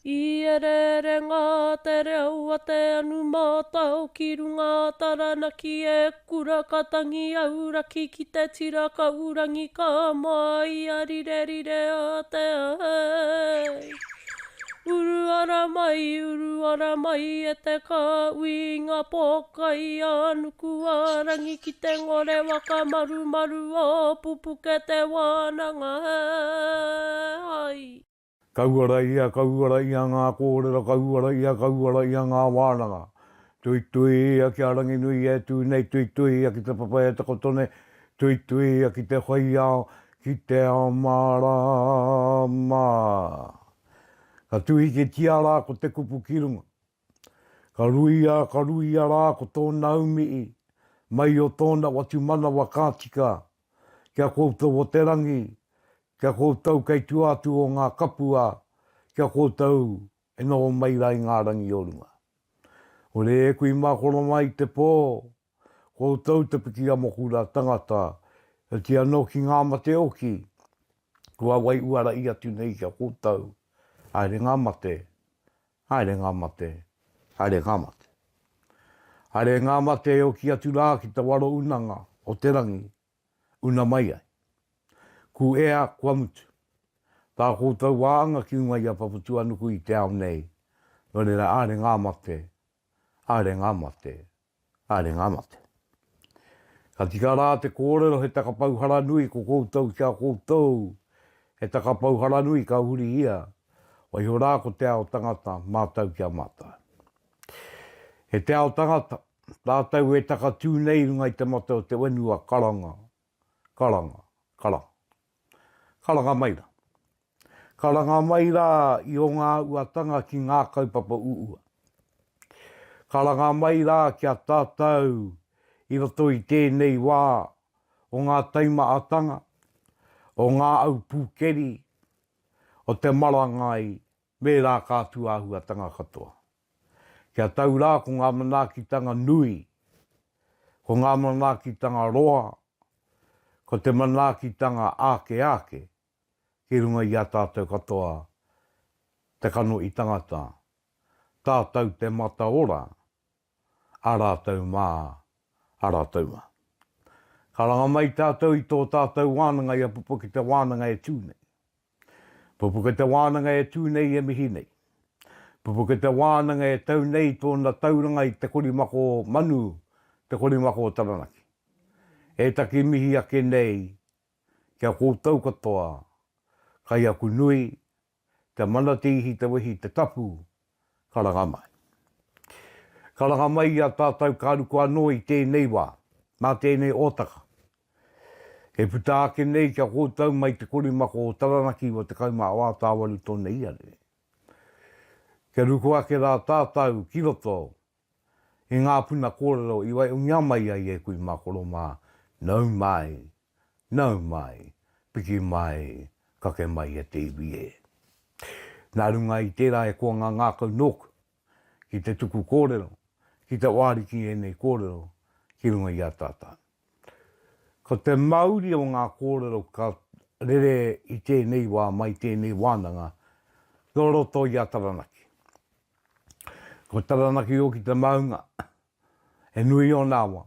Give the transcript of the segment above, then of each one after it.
I ere ngā te reo a te anu mātau ki runga taranaki e kura katangi auraki ki te tira ka urangi ka mai a rire a te ai. Uru ara mai e te ka ui ngā pokai anuku arangi ki te ngore waka maru o Pupuke Te Wānanga ai. Kauara ia ngā kōrero, kauara ia ngā wānanga. Tui ia ki arangi nui e tūnei, tui ia ki te papa e te kotone, tui ia ki te whai ao, ki te ao marama. Ka tui ke tia rā ko te kupu ki runga. Ka rui rā ko tōna umii, mai o tōna watu mana wa kātika, kia koutou o te rangi, kia koutou kei tuatu o ngā kapua, kia koutou e noho mai rai ngā rangi o runga. O re e kui mākoro mai te pō, koutou te piki amokura tangata, e tia no ki ngā mate oki, kua wai uara ia tu nei kia koutou. Haere ngā mate. Haere ngā mate o ki atu rā ki te waro unanga o te rangi, una mai ai. Ku ea kua mutu. Tā koutou wāhanga ki unga ia paputua nuku i te ao nei. Nō reira haere ngā mate. Ka tika rā te kōrero he takapauhara nui ko koutou kia koutou. He takapauhara nui ka huri ia. Wai ho rā ko te ao tangata mātau kia mātau. He te ao tangata, tātau e taka tūnei runga i te mata o te wenua karanga maira. Karanga maira i o ngā uatanga ki ngā kaupapa uua. Karanga maira kia tātau i roto i tēnei wā o ngā taimaatanga, o ngā au pūkeri, o te marangai, me rā kātuahua tanga katoa. Kia tau rā ko ngā manakitanga nui, ko ngā manakitanga roa, ko te manakitanga ake, ki runga i a tātou katoa, te kano i tangata, tātou te mata ora, a rātou mā. Karanga mai tātou i tō tātou wānanga i a Pupuke Te Wānanga e tūnei. Pupuke Te Wānanga e tūnei e mihi nei. Pupuke Te Wānanga e tau nei tōna tauranga i te korimako manu, te korimako taranaki. E taki mihi ake nei, kia kōtau katoa, kai aku nui, te manatihi, te wehi, te tapu, karanga mai. Karanga mai i a tātou kāruku anō i tēnei wā, mā tēnei ōtaka. E puta ake nei kia kōtau mai te korimako o taranaki o te kaumā wā tāwaru tōna iare. Kia ruku ake rā tātau ki roto i ngā puna kōrero i wai ungia mai ai e kui mākoro mā nau mai, piki mai, kake mai e te iwi e. Nā runga i tērā e kua ngā kau noku ki te tuku kōrero, ki te wāriki e nei kōrero, ki runga i a tātau. Ko te mauri o ngā kōrero ka rere i tēnei wā mai tēnei wānanga, nō roto i a taranaki. Ko taranaki o ki te maunga, e nui o nāwa.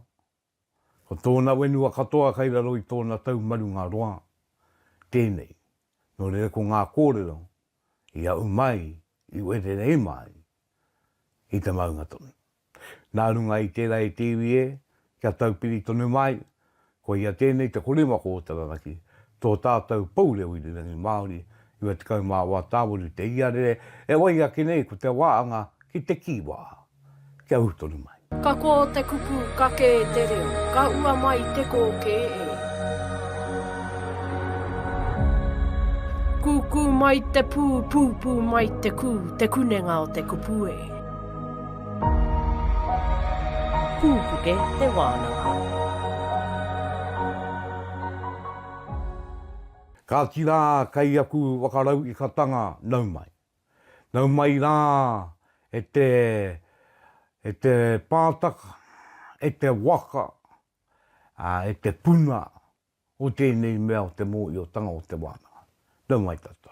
Ko tōna wenua katoa kai raro i tōna tau marunga roa, tēnei. Nō rere ko ngā kōrero, i au mai, i wete nei mai, i te maunga tonu. Nā runga i tērā e tēwi e, kia tau piri tonu mai, ko ia tēnei te korimako o taranaki, tō tātou paureo i rangi Māori, i wa te kaumā wā tāwaru te iarere, e wai ake nei ko te wāhanga ki te kīwaha, kia utonu mai. Ka kō te kupu kake te reo, ka ua mai te kōke e. Kuku mai te pū mai te kū, te kunenga o te kupu e. Pupuke Te Wānanga. Ka tira kai aku wakarau i katanga nau mai. Nau mai rā e te pātaka, e te waka, e te puna o tēnei mea o te mōi o tanga o te wānanga. Nau mai tātou.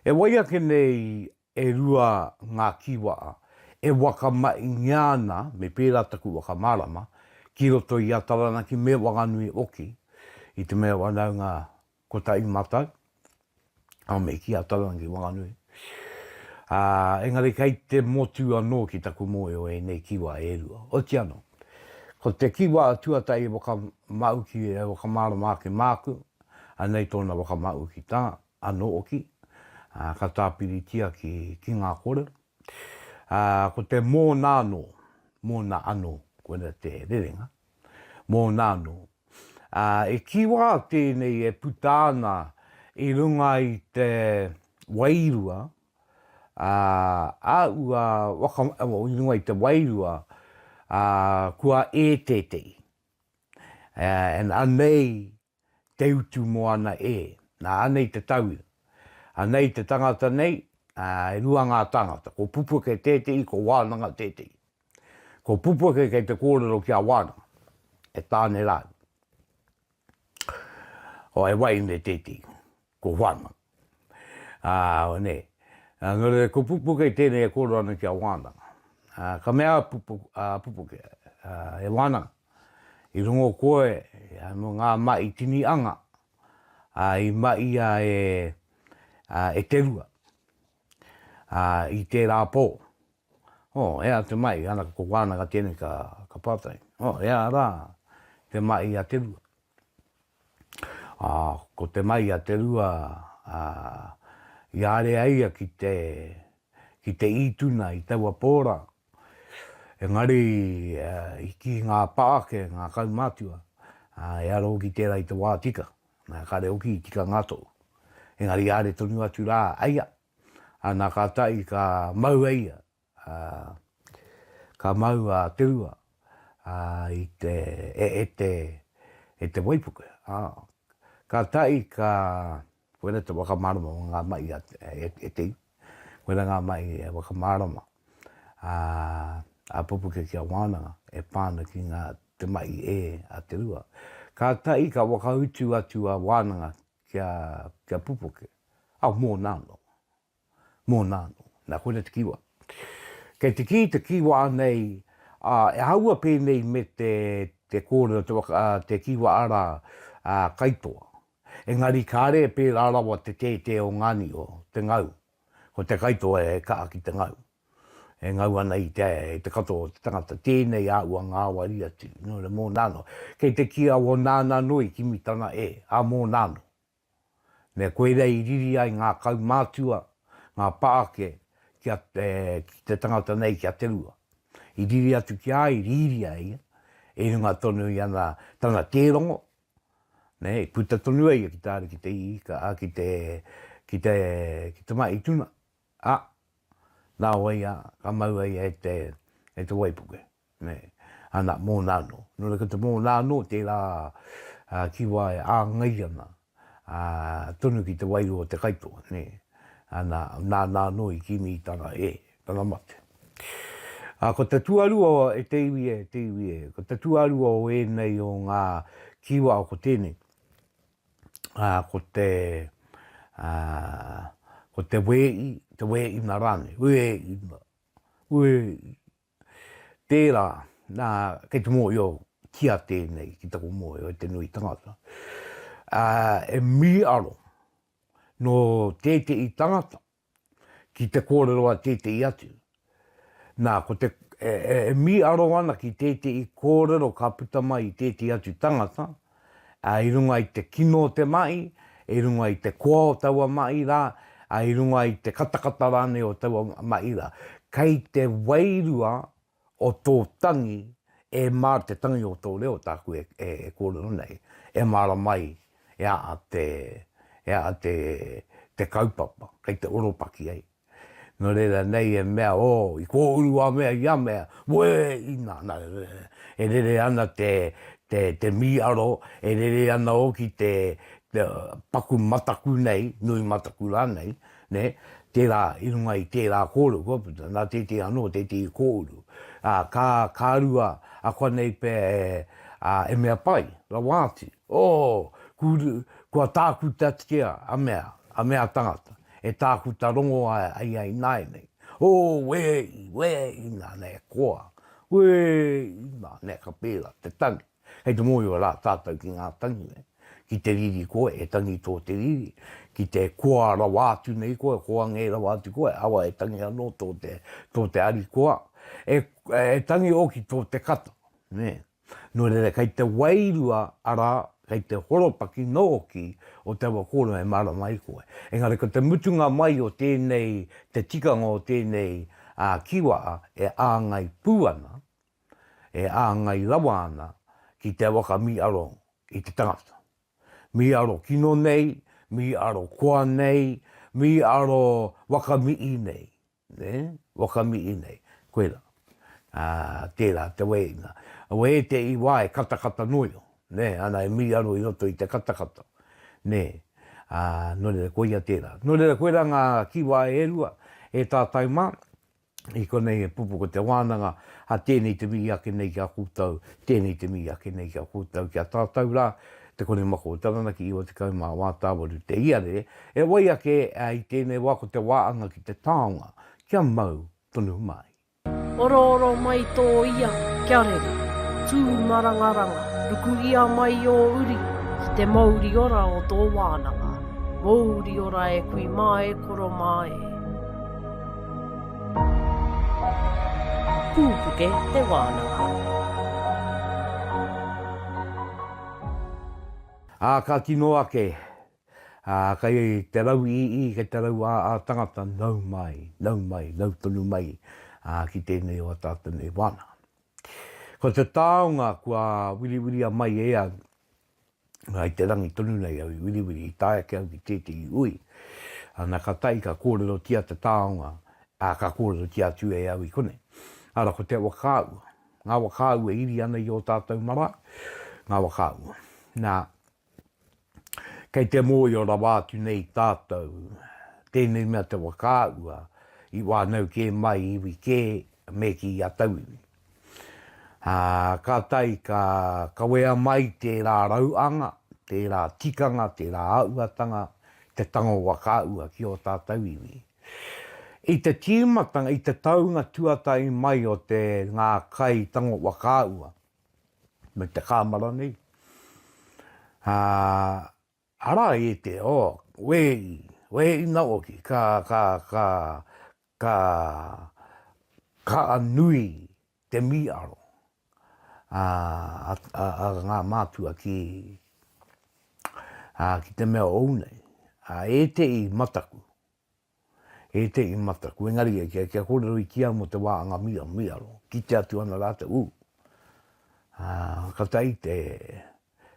E waia ke nei e rua ngā kīwaha, e wakamai ngāna, me pērā taku wakamarama, ki roto i atarana ki me wanganui oki, i te mea wanaunga kotahi mātai, a me ki atarana ki wanganui. Engari kei te motu anō ki taku moe o e nei kiwa e rua. O te anō. Ko te kiwa tuatahi e waka mau ki e waka marama ke māku, anei tōna waka mau ki tā, anō oki, ka tāpiritia ki ngā kōrero. Ko te mō nāno, mō nā anō, koe te rerenga, mō nāno. E kiwa tēnei e putāna i runga i te wairua, i runga i te wairua, kua e tētehi. Anei te utu mo ana e, anei te tau. Anei te tangata nei, e rua ngā tangata. Ko pupuke tētehi, ko wānanga tētehi. Ko pupuke kei te kōrero kia wānanga. E tāne rāu. O e waine tētehi, ko wānanga. O ne. Ngore, ko pupuke tēnei e kōrero ana kia wānanga. Ka mea pupuke, e wānanga. I rungo koe, no ngā mai tini anga. I mai e te rua. I tērā pō. Ea te mai, ana ko wānanga tēnei ka pātai. Ea rā, te mai a te rua. Ko te mai a te rua, i are aia ki te ituna, i taua pōra. Engari, i ki ngā pāke, ngā kaumātua, e aro ki tērā i te wā tika, kare oki i tika ngātou. Engari, are tonu atu rā aia, nā kātai ka mau aia, ka mau a te rua, i te waipuke. Kātai ka, koe te wakamarama o ngā mai e te, koe ngā mai e wakamarama. A pupuke kia wānanga, e pāna ki ngā te mai e a te rua. Ka tai ka wakautu atu a wānanga kia pupuke. Mō nāno. Mō nāno. Nā koe te kiwa. Kei te kiwa nei, e haua pēnei me te kōrero, te kiwa ara kaitoa. Engari kāre pēra rawa te o ngani o te ngau. Ko te kaitoa e kaa ki te ngau. E ngau ana i te kato o te tangata, tēnei a ua ngā wari atu, mō nāno. Kei te kia o nāna noi ki mitana mō nāno. Ne koe rei riri ai ngā kaumātua, ngā pāke, ki te tangata nei ki a te rua. I riri atu ki ai, riri ai, e runga tonu i ana tana tērongo. Ne, puta tonu ai ki tāre ki te ika, ki te mai tuna. Nā waia, ka mau ai e te waipuke. Ana mō nāno. Nō ka te mō nāno, tērā kiwa e āngai ana. Tonu ki te wairu o te kaitoa. Ana nā nāno i kimi i tana tana mate. Ko te tuarua e te iwi. Ko te tuarua o nei o ngā kiwa o ko tēnei. Ko te wei na rane, tērā, kei te mō yo kia tēnei, ki tako mō yo te nui tangata. E mi aro, no tētehi tangata, ki te kōreroa tētehi atu. Ko te mi aro ana ki tētehi kōrero ka puta mai tētehi atu tangata, i runga i te kino te mai, i runga i te kua o taua mai rā, i runga i te katakata rāne o taua mai rā. Kei te wairua o tō tangi, e māra te tangi o tō reo tāku e kōrero nei, e māra mai te kaupapa, kei te oropaki ei. No reira nei e mea, i kōurua mea, ia mea, wehina, e rere ana te mi aro, e rere ana o ki te paku mataku nei, nui mataku rā nei, tērā, i runga i tērā kōrero, nā tētei anō, tētei kōrero. Kā rua, a kua nei pē e mea pai, la wāti. Kua tāku tatia, a mea tangata. e tākuta rongo ai nai nei. O, wei, nā nei koa. Wei, nā nei ka pēra, te tangi. Hei te moi o rā tātou ki ngā tangi nei. Ki te riri koe, e tangi tō te riri. Ki te koa rawātu nei koe, koa ngē rawātu koe, awa e tangi anō tō te ari koa. E tangi oki tō te kata. Ne. No rere, kei te wairua ara, kei te horopaki nooki o te wakoro e mara mai koe. Engari, ko te mutunga mai o tēnei, te tikanga o tēnei kīwaha, e āngai pūana, e āngai rawana, ki te waka mi aro i te tangata. Mi aro kino nei, mi aro koa nei, mi aro waka mii nei. Ne? Waka mii nei. Koera. Tērā, te wehina. Wehe te iwa e katakata noio. Ne? Ana e mi aro i roto i te katakata. Ne? No rere koia tērā. No rere koera ngā kiwa e rua, e tātai mā. I konei e Pupuke Te Wānanga, a tēnei te mi ake nei kia kūtau, tēnei te mi ake nei kia kūtau kia tātau rā, te kone mako taranaki i o te kaumā wātāwaru te iare, e wai ake i tēnei wako te wāanga ki te taonga, kia mau tonu mai. Oro mai tō ia, kia rere, tū marangaranga, ruku ia mai o uri, ki te mauri ora o tō wānanga, mauri ora e kui mai koro mai. Pupuke Te Wānanga. Ka tino ake, kai te rau i, kai te rau a tangata, nau mai, nau tonu mai, ki tēnei o tātou nei wāna. Ko te taonga kua wiri a mai ea, ai te rangi tonu nei au, wiri i tae ke au ki tētehi ui. Ana ka tai ka kōrerotia te taonga, ka kōrerotia tu e au i konei. Ara ko te whakaahua. Ngā whakaahua e iri ana i o tātou mara. Ngā whakaahua. Nā, kei te mōi o rawātu nei tātou, tēnei mea te whakaahua, i wānau ke mai iwi ke me ki a tauiwi. Ka tai ka wea mai tērā rauanga, tērā tikanga, tērā auatanga, te tango whakaahua ki o tātou iwi. I te tīmatanga, i te taunga tuatahi mai o te ngā kai tango whakaahua, me te kāmara nei. Ara e te, wei na oki, ka anui te mi aro. Ngā mātua ki te mea ou nei. E te i mataku. E te i mataku, engari e kia kōrero i kia mo te wāanga mi aro, ki te atu ana rāta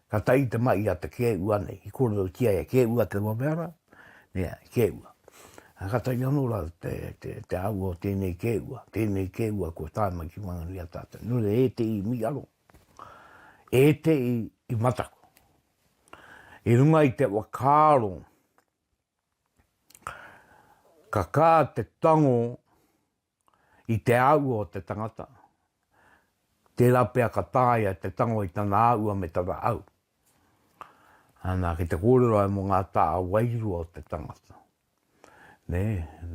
ka tai te mai a te kē ua nei, i kōrero kia e kē ua te wameara, nea, kē ua. Ka tai anō rā te au o tēnei kē ua ko tāi mai ki wangari a tātou. Nure e te i mi aro, e te i mataku. E runga i te wakāro, ka kā te tango i te au o te tangata. Tērā pēr ka tāia te tango i tana aua me tana au. Ana ki te kōrero ai mo ngā tā wairu o te tangata. Ne,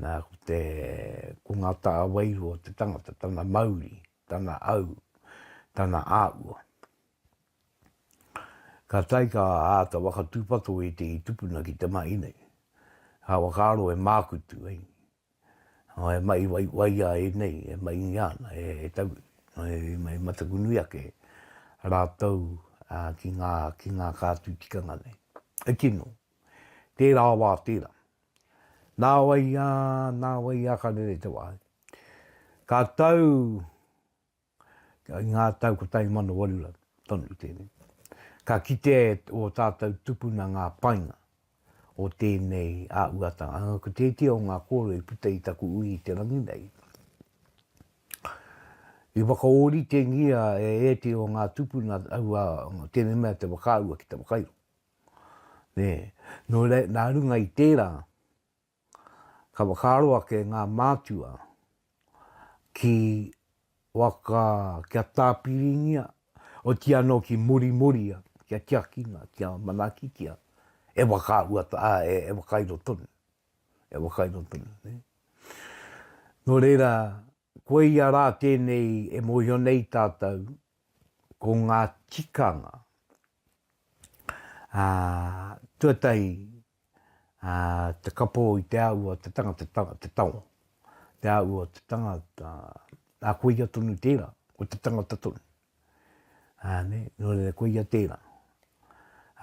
nā ko ngā tā wairu o te tangata, tana mauri, tana au, tana aua. Ka tai ka āta waka tūpato i te i tūpuna ki te mai nei. Ha wakaro e mākutu, e mai waia e nei, e mai ngiana, e tau, e mai matakunu ake, rātau ki ngā kātu tikanga nei. E kino, tērā wā tērā. Nā waia ka rere te wāi. Ka tau, ngā tau ko tai mana warura, tonu tēnei. Ka kite o tātou tupuna ngā painga. O tēnei a uatanga. Ko tētia o ngā kōrero i puta i taku ui te rangi nei. I wakaori te ngia e te o ngā tupuna aua tēnei mea te wakaahua ki te wakairo. Ne, no nā runga i tērā, ka wakaroa ke ngā mātua ki kia tāpiringia o tia no ki mori, kia tiakinga, kia manaki, kia e wakaahua, e wakairo tonu. e wakairo tonu. Nō reira, koe ia rā tēnei e mohio nei tātou, ko ngā tikanga. Tuatahi, te kapo i te aua, te tangata, te taonga. Te aua, te tangata, a koe ia tonu tērā, o te tangata tonu. Nō reira, koe ia tērā.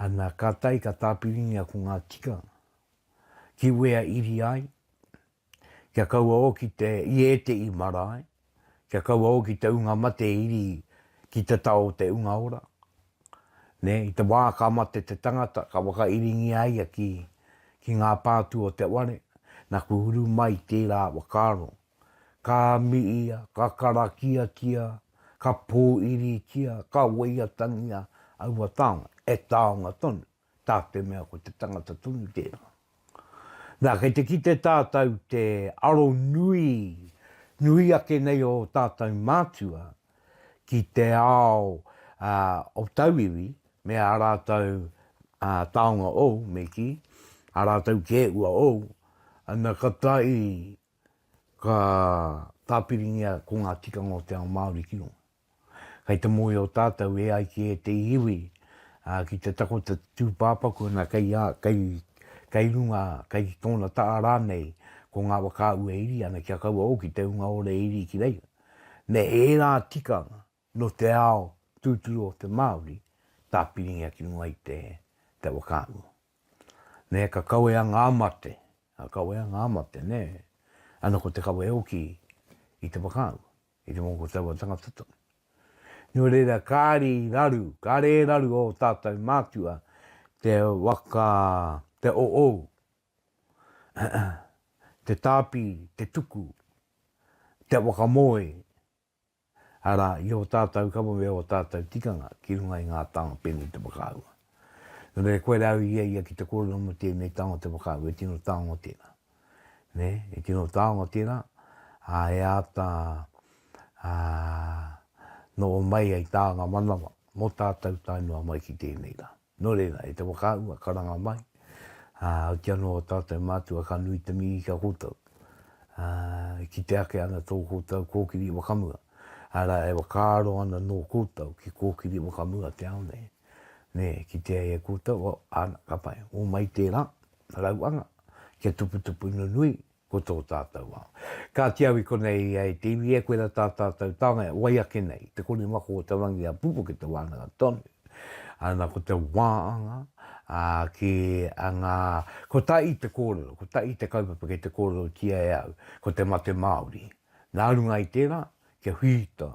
Ana ka tai ka tāpiringia ko ngā tikanga. Ki wea iri ai, kia kaua o ki te iete i marae, kia kaua o ki te unga mate iri ki te tau te unga ora. I te wā ka mate te tangata, ka waka iringi ai ki ngā pātu o te ware, nā ku huru mai tērā wakaro. Ka miia, ka karakia kia, ka pō iri kia, ka weia tangia, aua taonga, e taonga tonu, tā te mea ko te tangata tonu tērā. Nā, kei te ki te tātou te aro nui ake nei o tātou mātua, ki te ao o tauiwi, me a rātou taonga o, me ki, a rātou ke ua o, ana ka tai ka tāpiringia ko ngā tikanga o te ao Māori ki ronga. Kei te moe o tātou e ai ki e te iwi, ki te tako te tūpāpaku, na kei runga, kei tōna tāra nei, ko ngā whakaahua iri, ana kia kaua o ki te unga ore iri ki reira. Ne e rā tikanga, no te ao tūturu o te Māori, tāpiringia ki runga i te whakaahua. Ne ka kauea ngā mate, ne, ana ko te kauea o ki i te whakaahua, i te mōko taua tangata tonu. Nō reira, kāre raru o tātou mātua, te o, te tāpi, te tuku, te wakamoe, ara, i o tātou kawawe o tātou tikanga, ki runga i ngā tanga pene te whakaahua. Nō reira, koe rau ia ki te kōrero mo tēnei tanga te whakaahua, e tino taonga tēnā. E tino taonga tēnā, e ata, no o mai ai tāanga manawa, mo tātou tainua mai ki tēnei rā. Nō reira, e te whakaahua, karanga mai. Ki anō o tātou mātua ka nui te mihi ka kōtau. Ki te ake ana tō kōtau kōkiri wakamua. Ara e wakaro ana nō kōtau ki kōkiri wakamua te ao nei. Ki te e kōtau, ana ka pai. O mai tērā, rauanga, kia tuputupu ino nui, ko tō tātou ao. Ka tiawi konei ai te iwi e koe ra tātou taonga e wai ake nei, te kone mako o te rangi a Pupuke Te Wānanga tonu. Ana ko te wāhanga, ki a ngā, ko tai te kōrero, ko tai te kaupapa kei te kōrerotia e au, ko te mate Māori. Nā runga i tērā, kia huita,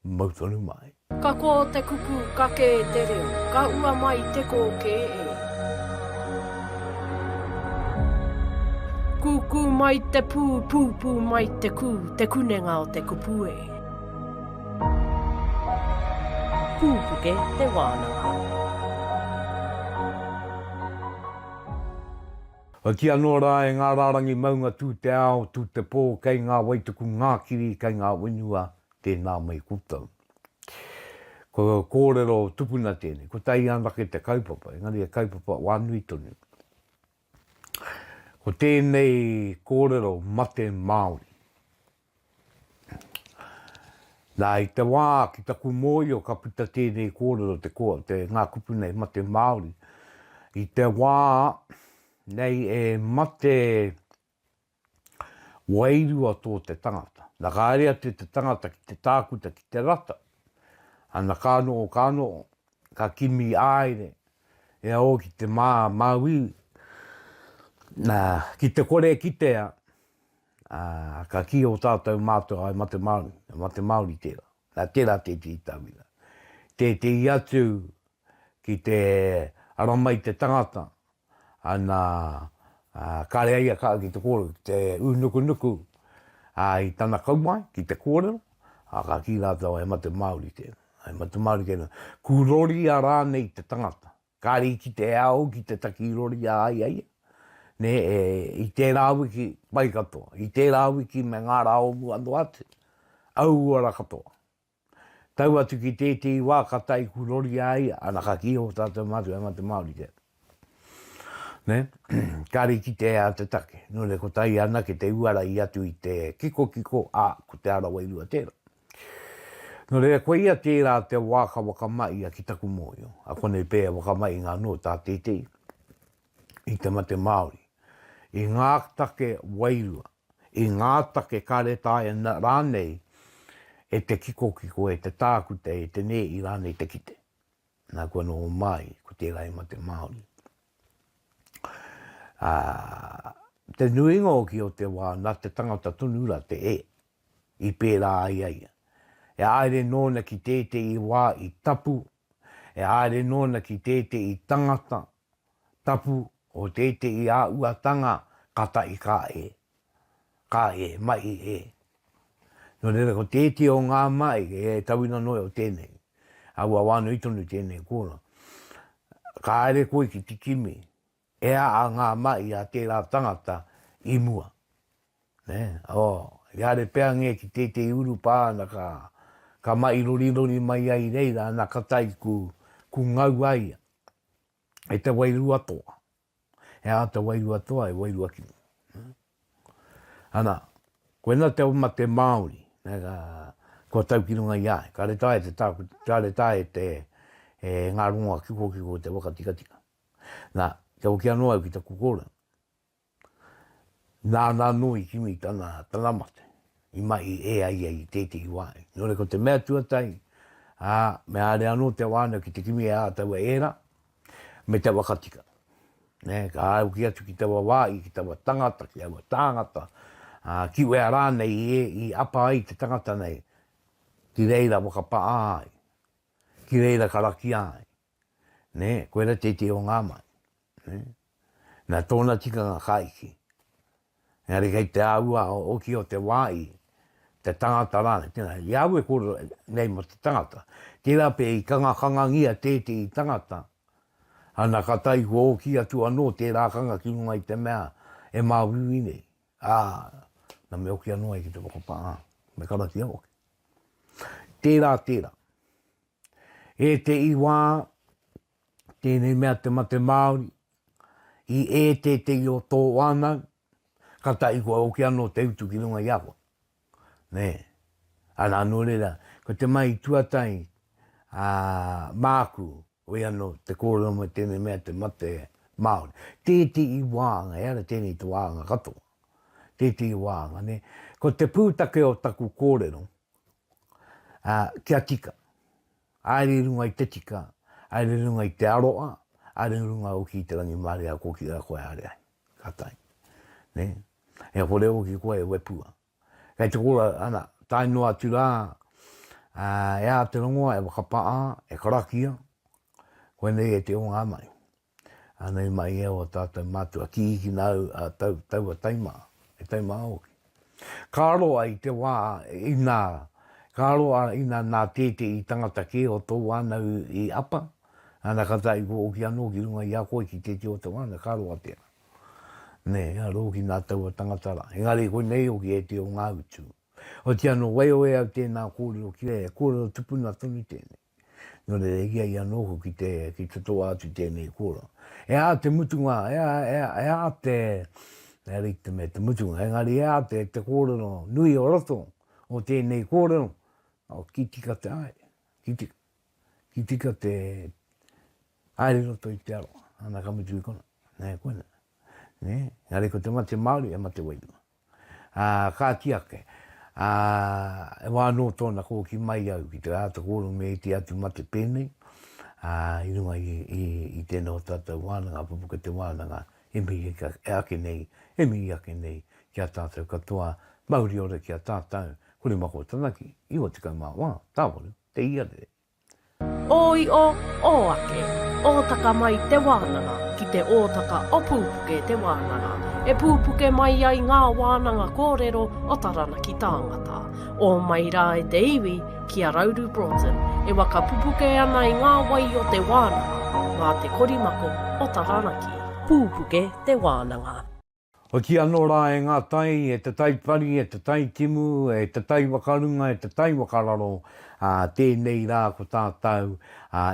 mautonu mai. Ka kō te kupu kake te reo, ka ua mai te kōke e. Kuku mai te pūpū mai te te kunenga o te kupue. Pupuke Te Wānanga. Ki anō rā e ngā rārangi maunga tū te ao, tū te pō, kei ngā waituku ngākiri, kei ngā wenua, tēnā mai kūtau. Ko kōrero tūpuna tēnei, ko tai anake te kaupapa, engari e kaupapa wānui tonu. Ko tēnei kōrero mate Māori. Nā i te wā ki taku mōio ka puta tēnei kōrero te ngā kupunei mate Māori. I te wā nei e mate wairua tō te tangata. Nā ka area te tangata ki te tākuta ki te rata. Ana kāno, ka kimi aere, e o ki te māui. Nā, ki te kore kitea, ka ki o tātou mātua ai mate Māori tērā. Nā tērā tētehi tāwira. Tētehi atu ki te aramai te tangata, ana kāre aia kā ki te kōrero, ki te unuku, i tana kaumai, ki te kōrero, ka ki rātou ai mate Māori tērā. Ai mate Māori tērā. Kūrori a rānei te tangata. Kāre ki te ao, ki te taki rori a ai. I tērā wiki pai katoa, i tērā wiki me ngā rao mua ando atu, au ara katoa. Tau atu ki tētei wā katai kurori ai, ana ka ki o tātou mātua e mate Māori tērā. Ne? Kari ki te a te take. No le kotahi anake te uara I atu I te kiko ko te ara wairua tērā. No le koe ia tērā te wāka wakamai a ki taku mōio. A konei pēa wakamai ngā no tā tētehi. I te mate Māori. I ngā take wairua. I ngā take kare tāia rānei e te kiko e te tākute e te ne I rānei te kite. Nā kua no mai ko tērā I mate Māori. Te nuinga o ki o te wā nā te tangata tunura te I pērā ai. E aere nōna ki tētehi wā I tapu. E aere nōna ki tētehi tangata tapu o tētehi a uatanga kata I ka e. Ka e, mai No reira ko tēti o ngā mai e tauina noi o tēnei. Aua wānu I tonu tēnei kōra. Ka aere koe ki tikimi. Ea a ngā mai a tērā tangata I mua. I are pēa nge ki tētei uru pāna ka mai rori mai ai reira na katai ku ngau ai. E te wairua toa. E a te wairua toa e wairua ki. Ana, koe na te mate Māori. Kua tau ki runga iai. Ka re tae te tāku, ka re tae te ngā runga kiko te wakatika. Nā, te oki anō au ki ta kukora. Nā noi kimi tana mate. I mai ai tētehi wai. Nore ko te mea tuatahi. Me are anō te wāna ki te kimi e a taua era. Me te wakatika. Ka au ki atu ki taua wai, ki taua tangata, ki taua tāngata. Ki wea rānei I apa ai te tangata nei. Ki reira wakapa ai. Ki reira karaki ai. Koe ra tētehi o ngā mai. Nā tōna tika ngā kaiki. Ngari kei te aua o ki o te wai, te tangata rāne. Tēnā, I au e kōrero nei mo te tangata. Tērā pe I kangangia tētehi tangata. Ana katai ko o ki atu anō tērā kanga ki runga I te mea e māwui nei. Na me oki anō ai ki te whakapā. Me karaki au. Tērā. E te iwā, tēnei mea te mate Māori. I tētei o tō wānau. Kata I kua oki anō te utu ki runga I awa. Ana anō reira, ko te mai tuatahi māku o anō te kōrero mo tēnei mea te mate Māori. Tētei wāhanga, ara tēnei te wāhanga katoa. Tētei wāhanga, Ko te pūtake o taku kōrero, kia tika. Aere runga I te tika, aere runga I te aroa, aere runga o ki te rangi māre a koki a koe are ai. Katai. E hore o ki koe e wepua. Kei te kora, ana, tai noa tura, e a te rongoa e wakapaa, e karakia, koe nei e te o ngā mai. Anei mai e o tātou mātua ki iki nau a tau a taimaa, e taimaa oki. Kāroa I te wā kāroa ina nā tētehi tangata ke o tō wānau I apa, ana katai ko oki anō ki runga I a koe ki tēte o te wāna, kāroa tēnā. Roki nā taua tangatara. Engari koe nei oki e te o ngā utu. O te anō waioi au tēnā kōrero ki rea, kōrero tūpuna tonu tēnei. No re regia I anō ki te toa atu tēnei kōrero. E a te mutunga, e a te mutunga, engari e a te kōrero nui o roto o tēnei kōrero. Ki tika te ai, ki tika te aere roto I te aroa. Ana ka mutu I kona, koena. Ngari ko te mate Māori e mate wainua. Ka tiake. E wānō tōna ko ki mai au ki te āta kōrero me te atu mate pēnei. I runga I tēnā o tātou wānanga, Pupuke Te Wānanga, e mihi ake nei, kia tātou katoa, Māori ora kia tātou, kore mako tanaki, iwa tika mā wā, tāwaru, te iare. Oi o ake, o taka mai te wānanga, ki te ōtaka o Pupuke Te Wānanga. E pūpuke mai ai ngā wānanga kōrero o taranaki tāngata. O mai rā e te iwi, kia Rauru Broughton, e waka pupuke ana I ngā wai o te wānanga, ngā te korimako o taranaki. Pupuke Te Wānanga. O ki anō rā e ngā tai, e te tai pari, e te tai timu, e te tai wakarunga, e te tai wakararo, tēnei rā ko tātau,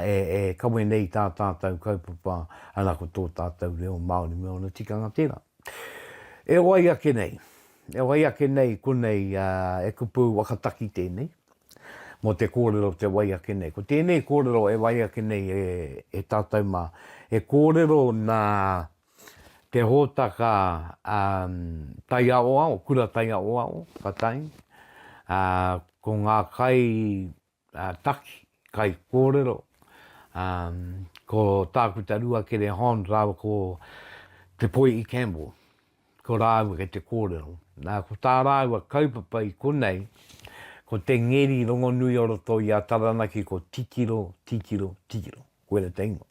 e kawe nei tā tātau kaupapa, ana ko tō tātau reo Māori me ona tikanga tērā. E wai ake nei konei e kupu wakataki tēnei, mo te kōrero te wai ake nei. Ko tēnei kōrero e wai ake nei e tātau mā. E kōrero nā te hōtaka tai ao, kura tai ao, patai. Ko ngā kai taki, kai kōrero. Ko tākuta Ruakere Hond rāua ko Te Poihi Campbell. Ko rāua ke te kōrero. Ko tā rāua kaupapa I konei, ko te ngeri rongo nui o roto I a taranaki ko Titiro. Koera te ingo.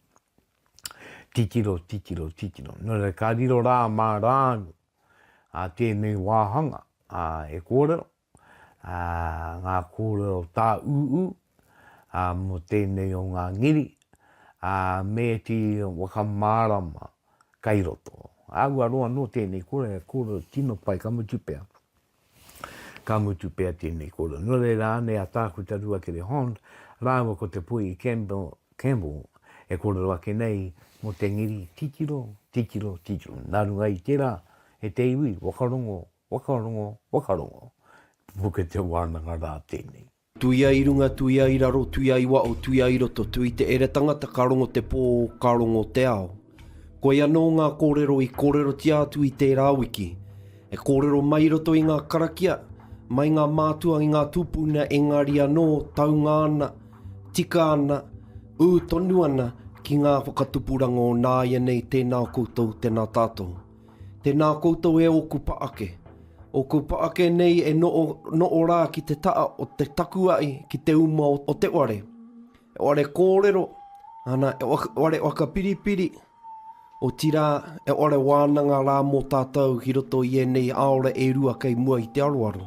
Titiro. No re ka riro rā mā rānu. Tēnei wāhanga e kōrero. Ngā kōrero tā uu. Mo tēnei o ngā ngeri. Me ti wakamārama kai roto. Aua roa no tēnei kōrero tino pai kamutupea. Kamutupea tēnei kōrero. No re rā ne a tākuta Ruakere Hond. Rāua ko te Pupuke Campbell. E kōrero ake nei mo te ngeri Titiro. Nā runga I tērā, e te iwi, wakarongo. Pupuke Te Wānanga rā tēnei. Tuia I runga, tuia I raro, tuia I wao, tuia I roto, tui te ere tangata ka rongo te pō, ka rongo te ao. Koe anō ngā kōrero I kōrerotia atu I tērā wiki. E kōrero mai roto I ngā karakia, mai ngā mātua I ngā tūpuna, engari anō, taonga ana, tika ana, tonu ana, ki ngā whakatupurango nāia nei tēnā koutou, tēnā tātou. Tēnā koutou e oku paake. Oku paake nei e no rā ki te taa o te takuai ki te uma o te ore. E ore kōrero, ana e ore waka piripiri. O tira e ore wānanga rā mō tātou ki roto I nei aore e rua kei mua I te aroaro.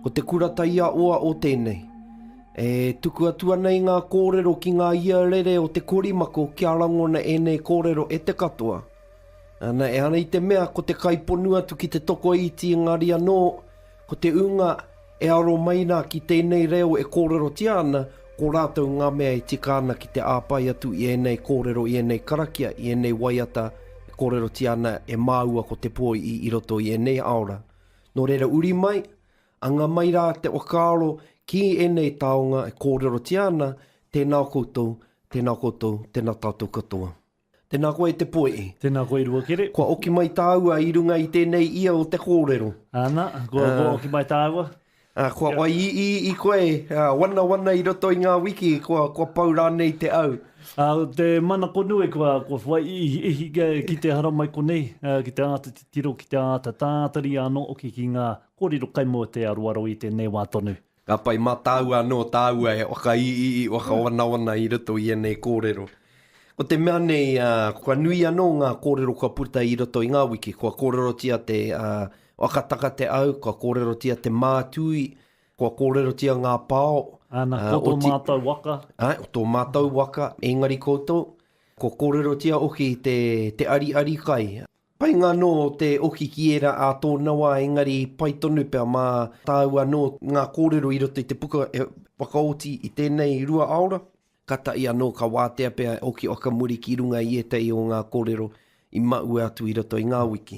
Ko te kurataia oa o tēnei. E tuku atua nei ngā kōrero ki ngā ia rere o te korimako ki a rangona e nei kōrero e te katoa. Ana e ana I te mea ko te kaiponu atu ki te toko iti ngari anō, ko te unga e aro maina ki tēnei reo e kōrerotia ana, ko rātou ngā mea e tika ana ki te āpai atu I nei kōrero, I nei karakia, I nei waiata e kōrerotia ana e māua ko te pōi I roto I nei aora. Nō reira uri mai, anga mai rā te wakaaro ki nei taonga e kōrerotia ana, tēnā koutou, tēnā tātou katoa. Tēnā koe te poe. Tēnā koe Ruakere. Kua oki mai tāua I runga I tēnei ia o te kōrero. Ana, kua oki mai tāua. Kua wai I koe, wana I roto I ngā wiki, kua pau rā nei te au. Te mana konue kua whai I ki te hara mai konei, ki te āta Titiro, ki te āta tātari anō oki ki ngā kōrero kaimua te aruaro I tēnei wā tonu. Ka pai mā tāua anō tāua e waka waka wana I roto I nei kōrero. Ko te mea nei, kua nui anō ngā kōrero kua puta I roto I ngā wiki, kua kōrerotia te wakataka te au, kua kōrerotia te mātui, kua kōrerotia ngā pāo. Ana, ko tō mātou waka. Tō mātou waka, engari koutou. Kua kōrerotia oki te ari kai. Pai ngā no te oki ki era a tō nawa engari pai tonu pia mā tāua no ngā kōrero I roto I te puka e wakaoti I tēnei rua aora. Kata I anō ka wātea pia oki o ka muri ki runga I etai o ngā kōrero I mau atu I roto I ngā wiki.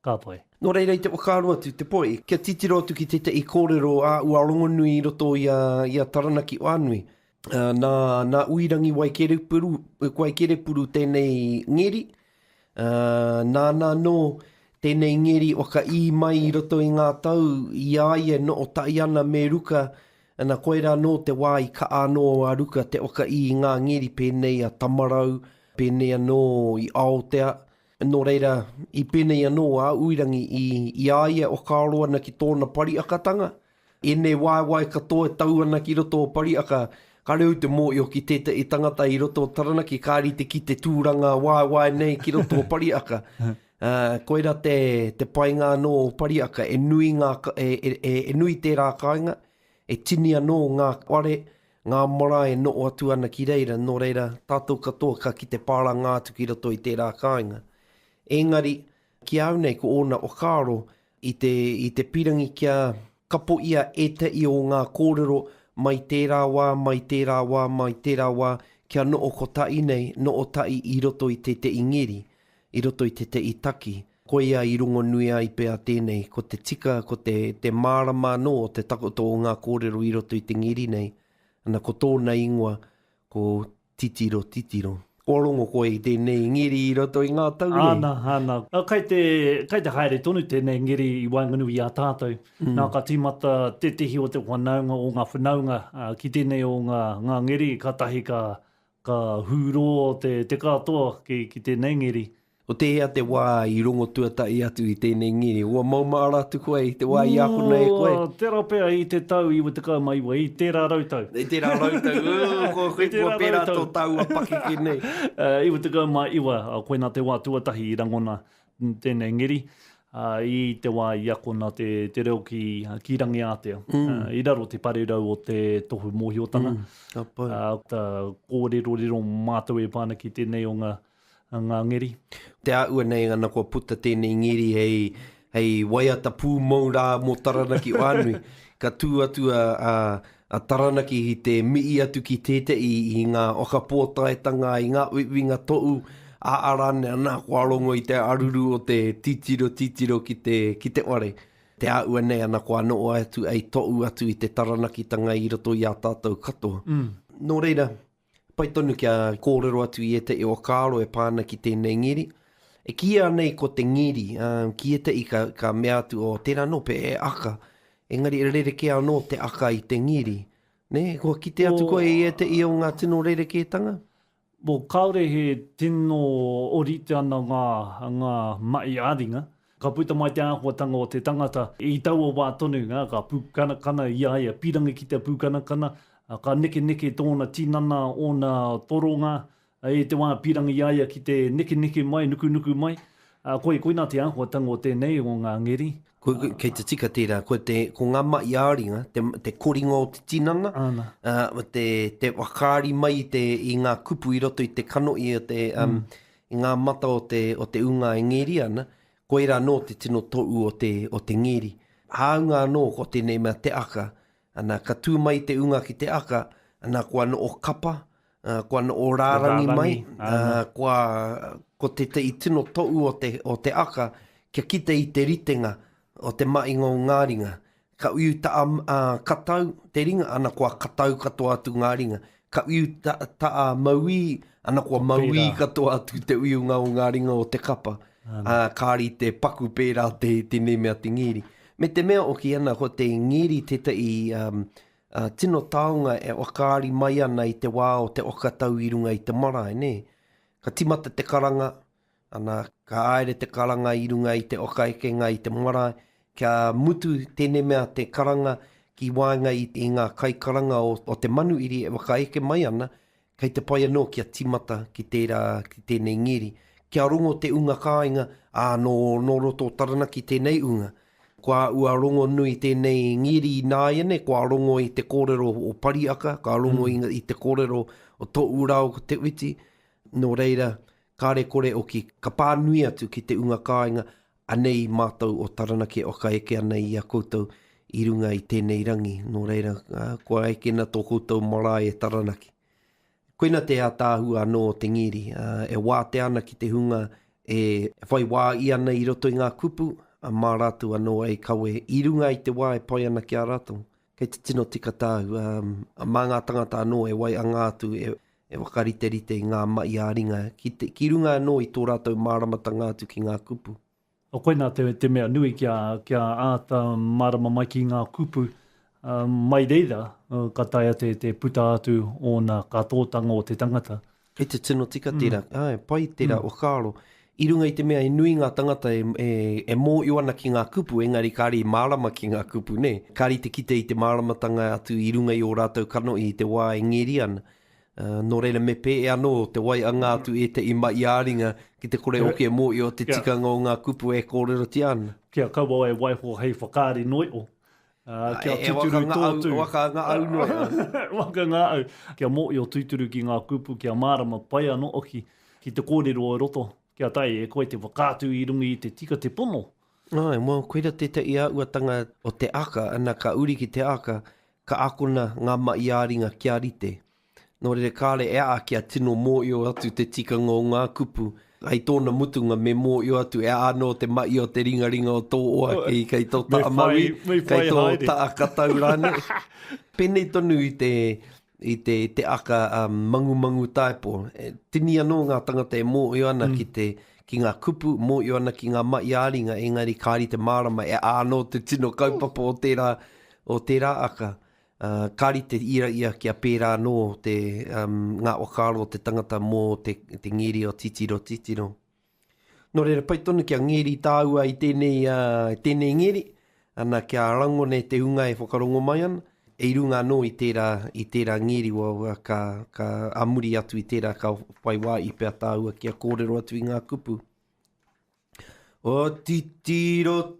Ka pai. Nō reira I te whakaro atu te poi. Kia titiro atu ki te I kōrero a ua rongonui I roto I a taranaki o anui. Nā uirangi waikere puru tēnei ngeri. Nā no tēnei ngeri o ka I mai I roto I ngā tau I aia no o tai ana me ruka. Ana koera no te wā I ka anō a ruka te oka I ngā ngeri pēnei a tamarau, pēnei anō I Aotea. Nō reira, I pēnei anō a uirangi I aia o ka aro ana ki tōna pariakatanga. E nei wāi katoa e tau ana ki roto o pariaka. Ka reu te mō o ki tētai tangata I roto o taranaki, kāri te ki te tūranga wāi nei ki roto o pariaka. Koera te painga anō o pariaka e nui tērā kāinga. E tini anō ngā ware, ngā marae no atu ana ki reira, no reira tātou katoa ka ki te pāranga atu ki roto I tērā kāinga. Engari, Ki au nei ko ona o kāro i te pirangi kia kapo ia e te i o ngā kōrero mai tērā wā, mai tērā wā, mai tērā wā, kia no o kotahi nei, no o tai i roto i te ngeri, i roto i te i taki. Ko ia i rungo nui ai pēa tēnei, ko te tika, ko te mārama no o te takoto o ngā kōrero i roto i te ngeri nei. Ana ko tōna ingoa, ko titiro. Ko rongo koe i tēnei ngeri i roto i ngā tau nei. Ana. Kei te haere tonu tēnei ngeri i wainganu i a tātou. Nā ka tīmata tētehi o te whanaunga o ngā whanaunga ki tēnei o ngā ngeri, katahi ka hūro o te katoa ki tēnei ngeri. O te hea te wā i rongo tuatahi atu i tēnei ngeri. Ua mauma aratu koe, te wā i akuna e koe. Tērā pēr i te tau i wata kauma iwa, i tērā rautau. I tērā rautau, ko pērā tō tau a paki ki nei. I wata kauma iwa, koe nā te wā tuatahi i rangona tēnei ngeri. I te wā i akona te reo ki rangi ātea. I raro te parerau o te tohu mōhiotanga. Ta kōrero mātou e pāna ki tēnei o ngā ngeri. Te aua nei ana kua puta tēnei ngeri hei waiata pū maurā mō taranaki o anui. Ka tū atu a taranaki i te mii atu ki tētei i ngā okapōtaetanga, i ngā uiwinga tohu a arane ana kua rongo i te aruru o te titiro ki te ware. Te aua nei ana kua noo atu ei tohu atu i te taranaki tanga i roto i a tātou katoa. Nō reira, pai tonu kia kōrero atu i e te o kāro e pāna ki tēnei ngeri. E kia nei ko te ngeri, ki e te i ka mea atu o tērā no pe e aka. Engari e rereke anō te aka i te ngeri. Ne, kua ki te atu koe i e te i o ngā tino rereke tanga? Kaore he tino orite ana ngā mai āringa. Ka puta mai te āhuatanga o te tangata. I tau o wā tonu, ka pūkanakana ia pirangi ki te pūkanakana. Ka neke tōna tinana o nā toronga, e te wā pirangi iaia ki te neke mai, nuku mai. Koe nā te āhuatanga o tēnei o ngā ngeri. Kei te tika tērā, ko ngā mai āringa, te koringa o te tinanga, te wakāri mai i ngā kupu i roto i te kano i ngā mata o te unga e ngeri ana, koe rā no te tino tohu o te ngeri. Hāunga no ko tēnei mea te aka, ana ka tū mai te unga ki te aka, ana kua no o kapa, kua no o rārangi mai, ko te i tino tohu o te aka, kia kite i te ritenga o te mainga o ngāringa. Ka uiu katau te ringa, ana kua katau katoa atu ngāringa. Ka uiu maui, ana kua maui katoa atu te uiunga o ngāringa o te kapa. Kāri te paku pērā te mea te ngeri. Me te mea o ki ana, ko te ngeri i tino taonga e wakaari mai ana i te wā o te okatau i runga i te marae, ne? Ka timata te karanga, ana ka aere te karanga i runga i te okaekenga i te marae, kia mutu tēnei mea te karanga ki wānga i ngā kai karanga o te manuiri e wakaeke mai ana, kei te pai anō kia timata ki tēnei ngeri. Kia rongo te unga kāinga, no roto taranaki tēnei unga. Kua ua rongo nui tēnei ngeri nāiene, kua rongo i te kōrero o pariaka, kua rongo i te kōrero o Tuararua ko Te Whiti. Nō reira, kāre kore o ki ka pānui atu ki te unga kāinga, anei mātou o taranaki o ka eke ana i a koutou i runga i tēnei rangi. Nō reira, kua eke na tō koutou marae e taranaki. Koina te ātāhu anō o te ngeri, e wā te ana ki te hunga, e whai wā i ana i roto i ngā kupu, mā rātu anō ei kaue i runga i te wā e pai ana ki a rātou. Kei te tino tika tāhu, mā ngā tangata anō e wai angātu e wakarite i ngā mai āringa. Ki runga anō i tō rātou māramatanga atu ki ngā kupu. O koina te mea nui kia āta marama mai ki ngā kupu, mai reira, ka taia te puta atu o nā katōtanga o te tangata. Kei te tino tika tērā, pai tērā o kāro. I runga i te mea, nui ngā tangata e mō iwana ki ngā kupu, engari kāri mārama ki ngā kupu, ne? Kāri te kite i te māramatanga atu i runga i o rātou kano i te wā e ngeri ana. Nō reira me pē e anō, te wai anga atu e te ima i āringa ki te kore oke mō i o te tikanga o ngā kupu e kōrerotia ana. Kia kaua e waiho hei whakaari noi o. Kia tuturu tōtu. Waka ngā au noi. Waka ngā au. Kia mō i o tuturu ki ngā kupu, kia mārama pai anō oki ki te kōrero o roto. Kia tai e koe te whakātu i rungi i te tika te pono. Ai, mua koera tētai auatanga o te aka, ana ka uri ki te aka, ka akona ngā mai āringa kia rite. Nō rere kāre ea kia tino mōio atu te tikanga o ngā kupu. Ai tōna mutunga me mōio atu ea anō te mai o te ringaringa o tō oa kei tō taa maui, kei tō taa katau rāne. Pēnei tonu i te aka mangu taipo. Tini anō ngā tangata e mōio ana ki ngā kupu, mōio ana ki ngā mai āringa, engari kāri te mārama e anō te tino kaupapa o tērā aka. Kāri te ira ia kia pērā no te ngā wakaro te tangata mō te ngeri o Titiro. Nō reira paitonu kia ngeri tāua i tēnei ngeri, ana kia rangone te hunga e whakarongo mai ana, e runga no i tērā ngeri wa ka amuri atu i tērā ka pai wā i pēr tāua kia kōrero atu i ngā kupu. O Titiro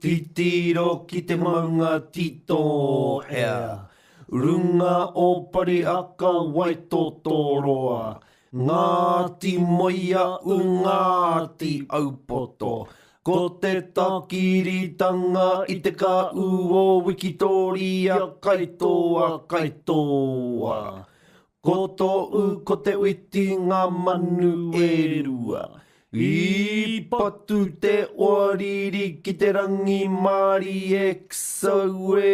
ki te maunga tito ea. Runga o pari aka wai tōtoroa, ngāti moia u ngāti aupoto. Ko te takiritanga i te ka o Wikitoria kaitoa. Ko ko te Whiti ngā manu e rua. I patu te oriri ki te rangi mari exaue.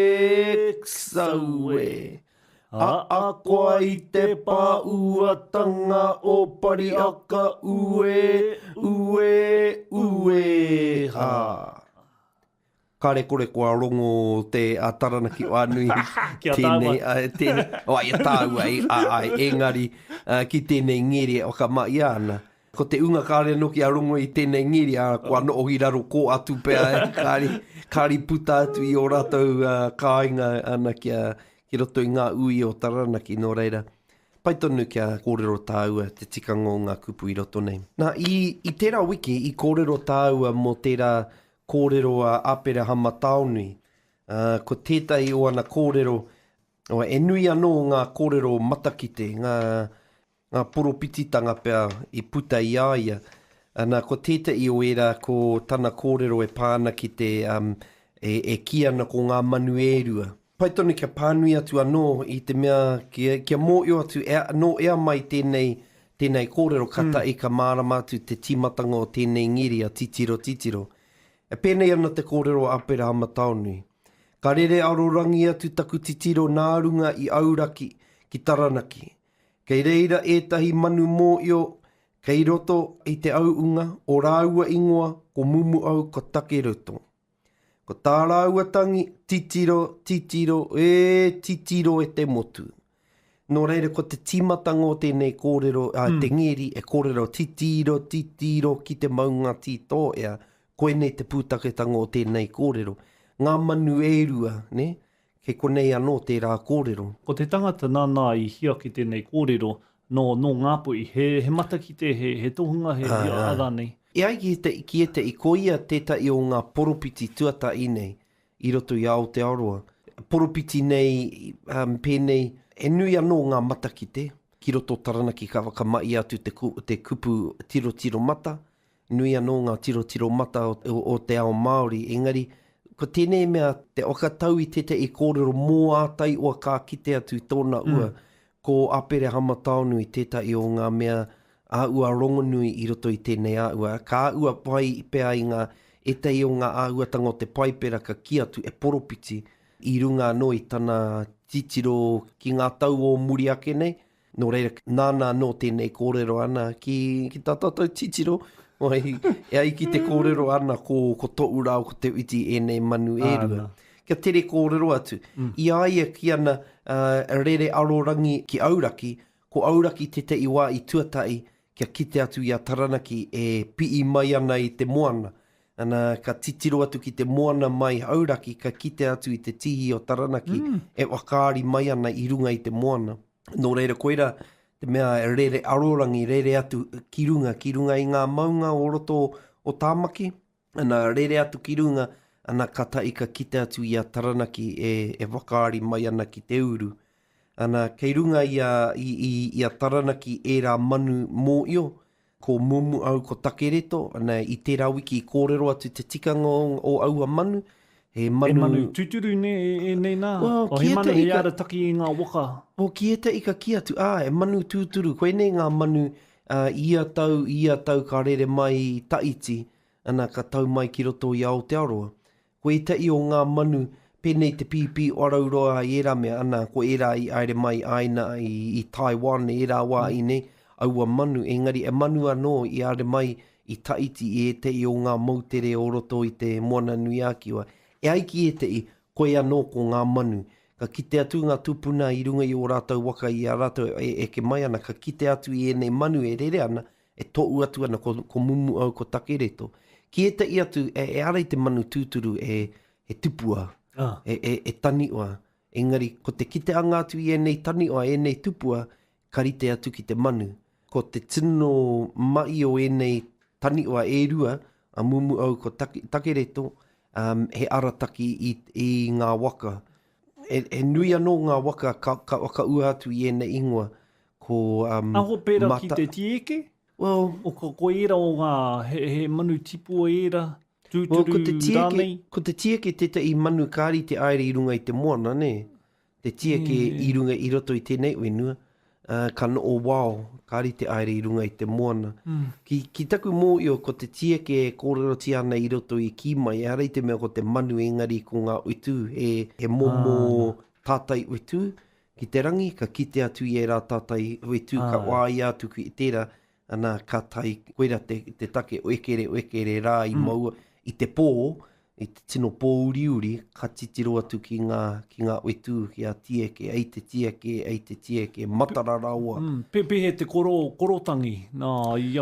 A koa i te pāuatanga o pari aka ue ha. Kare kore kua rongo te taranaki o anui tēnei. O ia tāua engari ki tēnei ngeri o ka mai ana. Ko te unga kāre no ki a rongo i tēnei ngeri a kua no ohi raro ko atu pēr kāri puta atu i o rātou kāinga ana ki roto i ngā ui o taranaki no reira. Paitonu kia kōrero tāua te tikanga o ngā kupu i roto nei. Nā, i tērā wiki i kōrero tāua mo tērā kōrero apere hama taonui. Ko tētai o ana kōrero, e nui anō ngā kōrero matakite, ngā poropititanga pēr i puta i aia. Ana ko tētai o era ko tana kōrero e pāna ki te kiana ko ngā manu e rua. Paitonu kia pānui atu anō i te mea kia mōio atu no ea mai tēnei kōrero kata i ka mārama atu te timatanga o tēnei ngeri a Titiro. E pēnei ana te kōrero apera hama taonui. Ka rere arorangi atu taku Titiro nā runga i auraki ki taranaki. Kei reira ētahi manu mōio, kei roto i te auunga o rāua ingoa ko mumu au ko take roto. Ko tā rāuatangi, Titiro, Titiro e te motu. Nō reira ko te timatanga o tēnei kōrero, te ngeri e kōrero Titiro ki te maunga tito ea, koe nei te pūtaketanga o tēnei kōrero. Ngā manu e rua, ne? Kei konei anō tērā kōrero. Ko te tangata nāna i hia ki tēnei kōrero, no ngāpui, he matakite, he tohunga, he ara nei. E ai ki te i koia tētai o ngā poropiti tuatahi nei, i roto i Aotearoa. Poropiti nei, pēnei, e nui anō ngā matakite, ki roto taranaki ka wakamai atu te kupu tiro mata, nui anō ngā tiro mata o te ao Māori, engari, ko tēnei mea te okatau i tētai i kōrero mō ātai o kā kite atu tōna ua, ko apere hama taonu i tētai o ngā mea āua rongonui i roto i tēnei āua. Ka āua pai pēa i ngā etai o ngā āua tanga o te paipera ka ki atu e poropiti i runga no i tana Titiro ki ngā tau o Muriake nei. Nō reira, nāna no tēnei kōrero ana ki tā tātou Titiro. E ai ki te kōrero ana ko tōu rau, ko te Whiti e nei manu e rua. Kia tere kōrero atu. I aia ki ana rere arorangi ki auraki, ko auraki te i wā i tuatahi, kia kite atu i a taranaki e pii mai ana i te moana. Ana ka titiro atu ki te moana mai auraki, ka kite atu i te tihi o taranaki e wakaari mai ana i runga i te moana. Nō reira koera, te mea rere arorangi, rere atu ki runga i ngā maunga o roto o tāmaki. Ana rere atu ki runga, ana kata i ka kite atu i a taranaki e wakaari mai ana ki te uru. Ana kei runga i a taranaki e rā manu mōio, ko mumu au ko takereto, ana i tērā wiki i kōrero atu te tikanga o aua manu. He manu tuturu nei nā. Well, He manu he ara taki i ngā waka. O ki eta i ka ki atu, e manu tūturu, koe nei ngā manu ia tau ka rere mai taiti, ana ka tau mai ki roto i Aotearoa. Koe eta i o ngā manu, penei te pipi o Rauroa i era mea, ana ko era i aere mai aina i Taiwan, era wā i nei, aua manu, engari e manu anō i aere mai i taiti i ete i o ngā mautere o roto i te moana nui akiwa. E aiki ete i koe anō ko ngā manu, ka kite atu ngā tūpuna i runga i o rātau waka i a rātau ke mai ana, ka kite atu i enei manu e rere ana, e tōu atu ana ko mumu au ko takereto. Ki eta i atu, e ara i te manu tūturu e tupua, e taniwa. Engari, ko te kite anga atu i enei taniwa, enei tupua, karite atu ki te manu. Ko te tino mai o enei taniwa e rua, a mumu au ko takereto, he arataki i ngā waka. E nui anō ngā waka ka ua atu i ena ingoa ko Aho pēra ki te tieke? Well, o ko era o ngā he manu tipu o era, tūturu rānei? Ko te tieke te i manu kāri te aere i runga i te moana, ne? Te tieke i runga i roto i tēnei wenua. Ka no o wao, kāri te aere i runga i te moana. Ki taku mō i o ko te tieke e kōrerotia ana i roto i ki mai, e harei te mea ko te manu engari ko ngā utu, e momo tātai utu, ki te rangi, ka kite atu i e rā tātai utu, ka wāi atu ki tērā, ana ka tai koera te take oekere rā i maua, i te pō, i te tino pō uri, ka titiro atu ki ngā utu, ki a tieke, ei te tieke, matararaua. Pehe te korotangi, nā i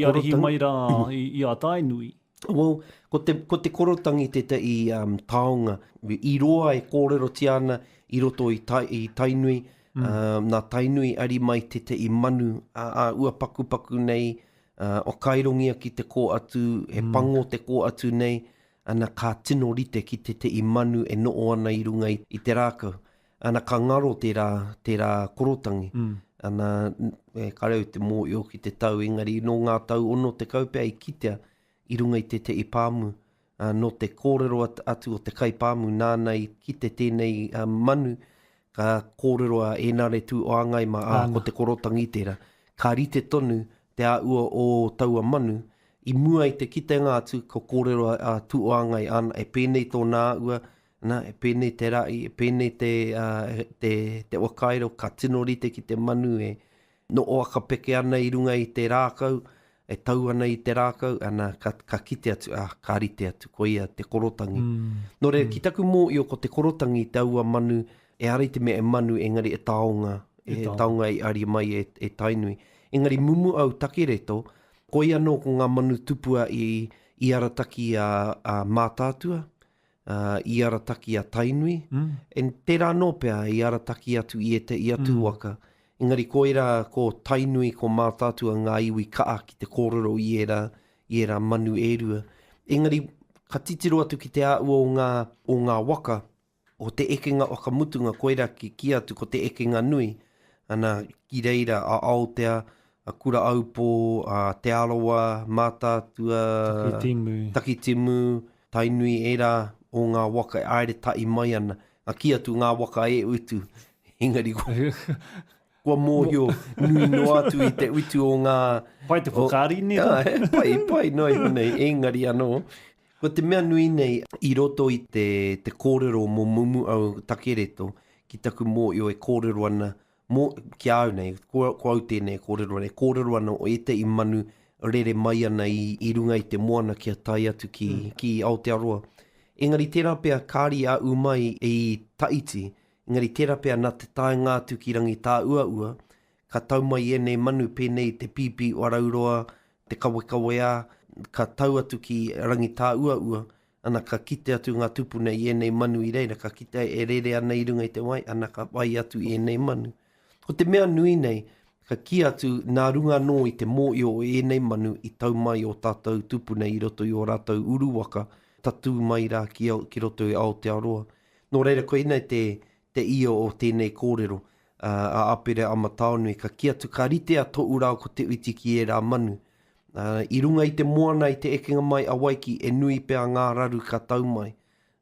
arihi mai rā i a tainui. Well, ko te korotangi te i taonga, i roa e kōrerotia ana, i roto i tainui, nā tainui ari mai te i manu, ua paku nei, o kairongia ki te kō atu, he pango te kō atu nei, ana ka tino rite ki te i manu e noo ana i runga i te rākau. Ana ka ngaro tērā korotangi. Ana ka reo te mō i o ki te tau, engari no ngā tau ono te kaupea i kitea i runga i te i pāmu. No te kōrero atu o te kaipāmu, nānei ki te tēnei manu, ka kōreroa enare tū o angai ko te korotangi tērā. Ka rite tonu te āua o taua manu, i mua i te kitenga atu ko kōrero tū o angai ana, e pēnei tō nā ua, e pēnei te rai, e pēnei te wakairo, ka tino rite ki te manu, no o aka peke ana i runga i te rākau, e tau ana i te rākau, ana ka kite atu, ka rite atu, ko ia te korotangi. Nō re, ki taku mō i o ko te korotangi te aua manu, e arei te mea e manu, engari e taonga, taonga i ari mai e tainui. Engari mumu au takereto, ko ia no ko ngā manu tupua i arataki a mātātua, i arataki a tainui, en tērā no pea i arataki atu i atu waka. Engari ko era ko tainui ko mātātua ngā iwi kaa ki te kōrero i era manu erua. Engari ka titiro atu ki te āua o ngā waka, o te ekenga wakamutunga ko era ki atu ko te ekenga nui, ana ki reira a Aotea, a kura aupō, a te aroa, mātātua, takitimu, tainui era o ngā waka e aere tai mai ana. A ki atu ngā waka e utu, engari kua mōhio nui no atu i te utu o ngā... Pai te whakari ni rā. Pai noi nei, engari anō. Ko te mea nui nei, i roto i te kōrero mo mumu au takereto, ki taku mō i o e kōrero ana, ki au nei, ko au tēnei kōrero ana o ete i manu rere mai ana i runga i te moana kia tai atu ki Aotearoa. Engari tērā pea kāri a umai i taiti, engari tērā pea nā te taenga atu ki rangi tā ua, ka tau mai enei manu pēnei te pipi o Rauroa, te kawekawea, ka tau atu ki rangi tā ua, ana ka kite atu ngā tupuna i enei manu i reira, ka kite e rere ana i runga i te wai, ana ka wai atu i enei manu. Ko te mea nui nei, ka ki atu nā runga no i te mō i o enei manu i tau mai o tātou tupuna i roto i o rātou uruwaka, tatu mai rā ki roto i Aotearoa. Nō reira, ko ina te io o tēnei kōrero, a apere amataonui, ka ki atu ka rite a tō urau ko te uti ki e rā manu, I runga i te moana i te ekenga mai a waiki e nui pēr ngā raru ka tau mai.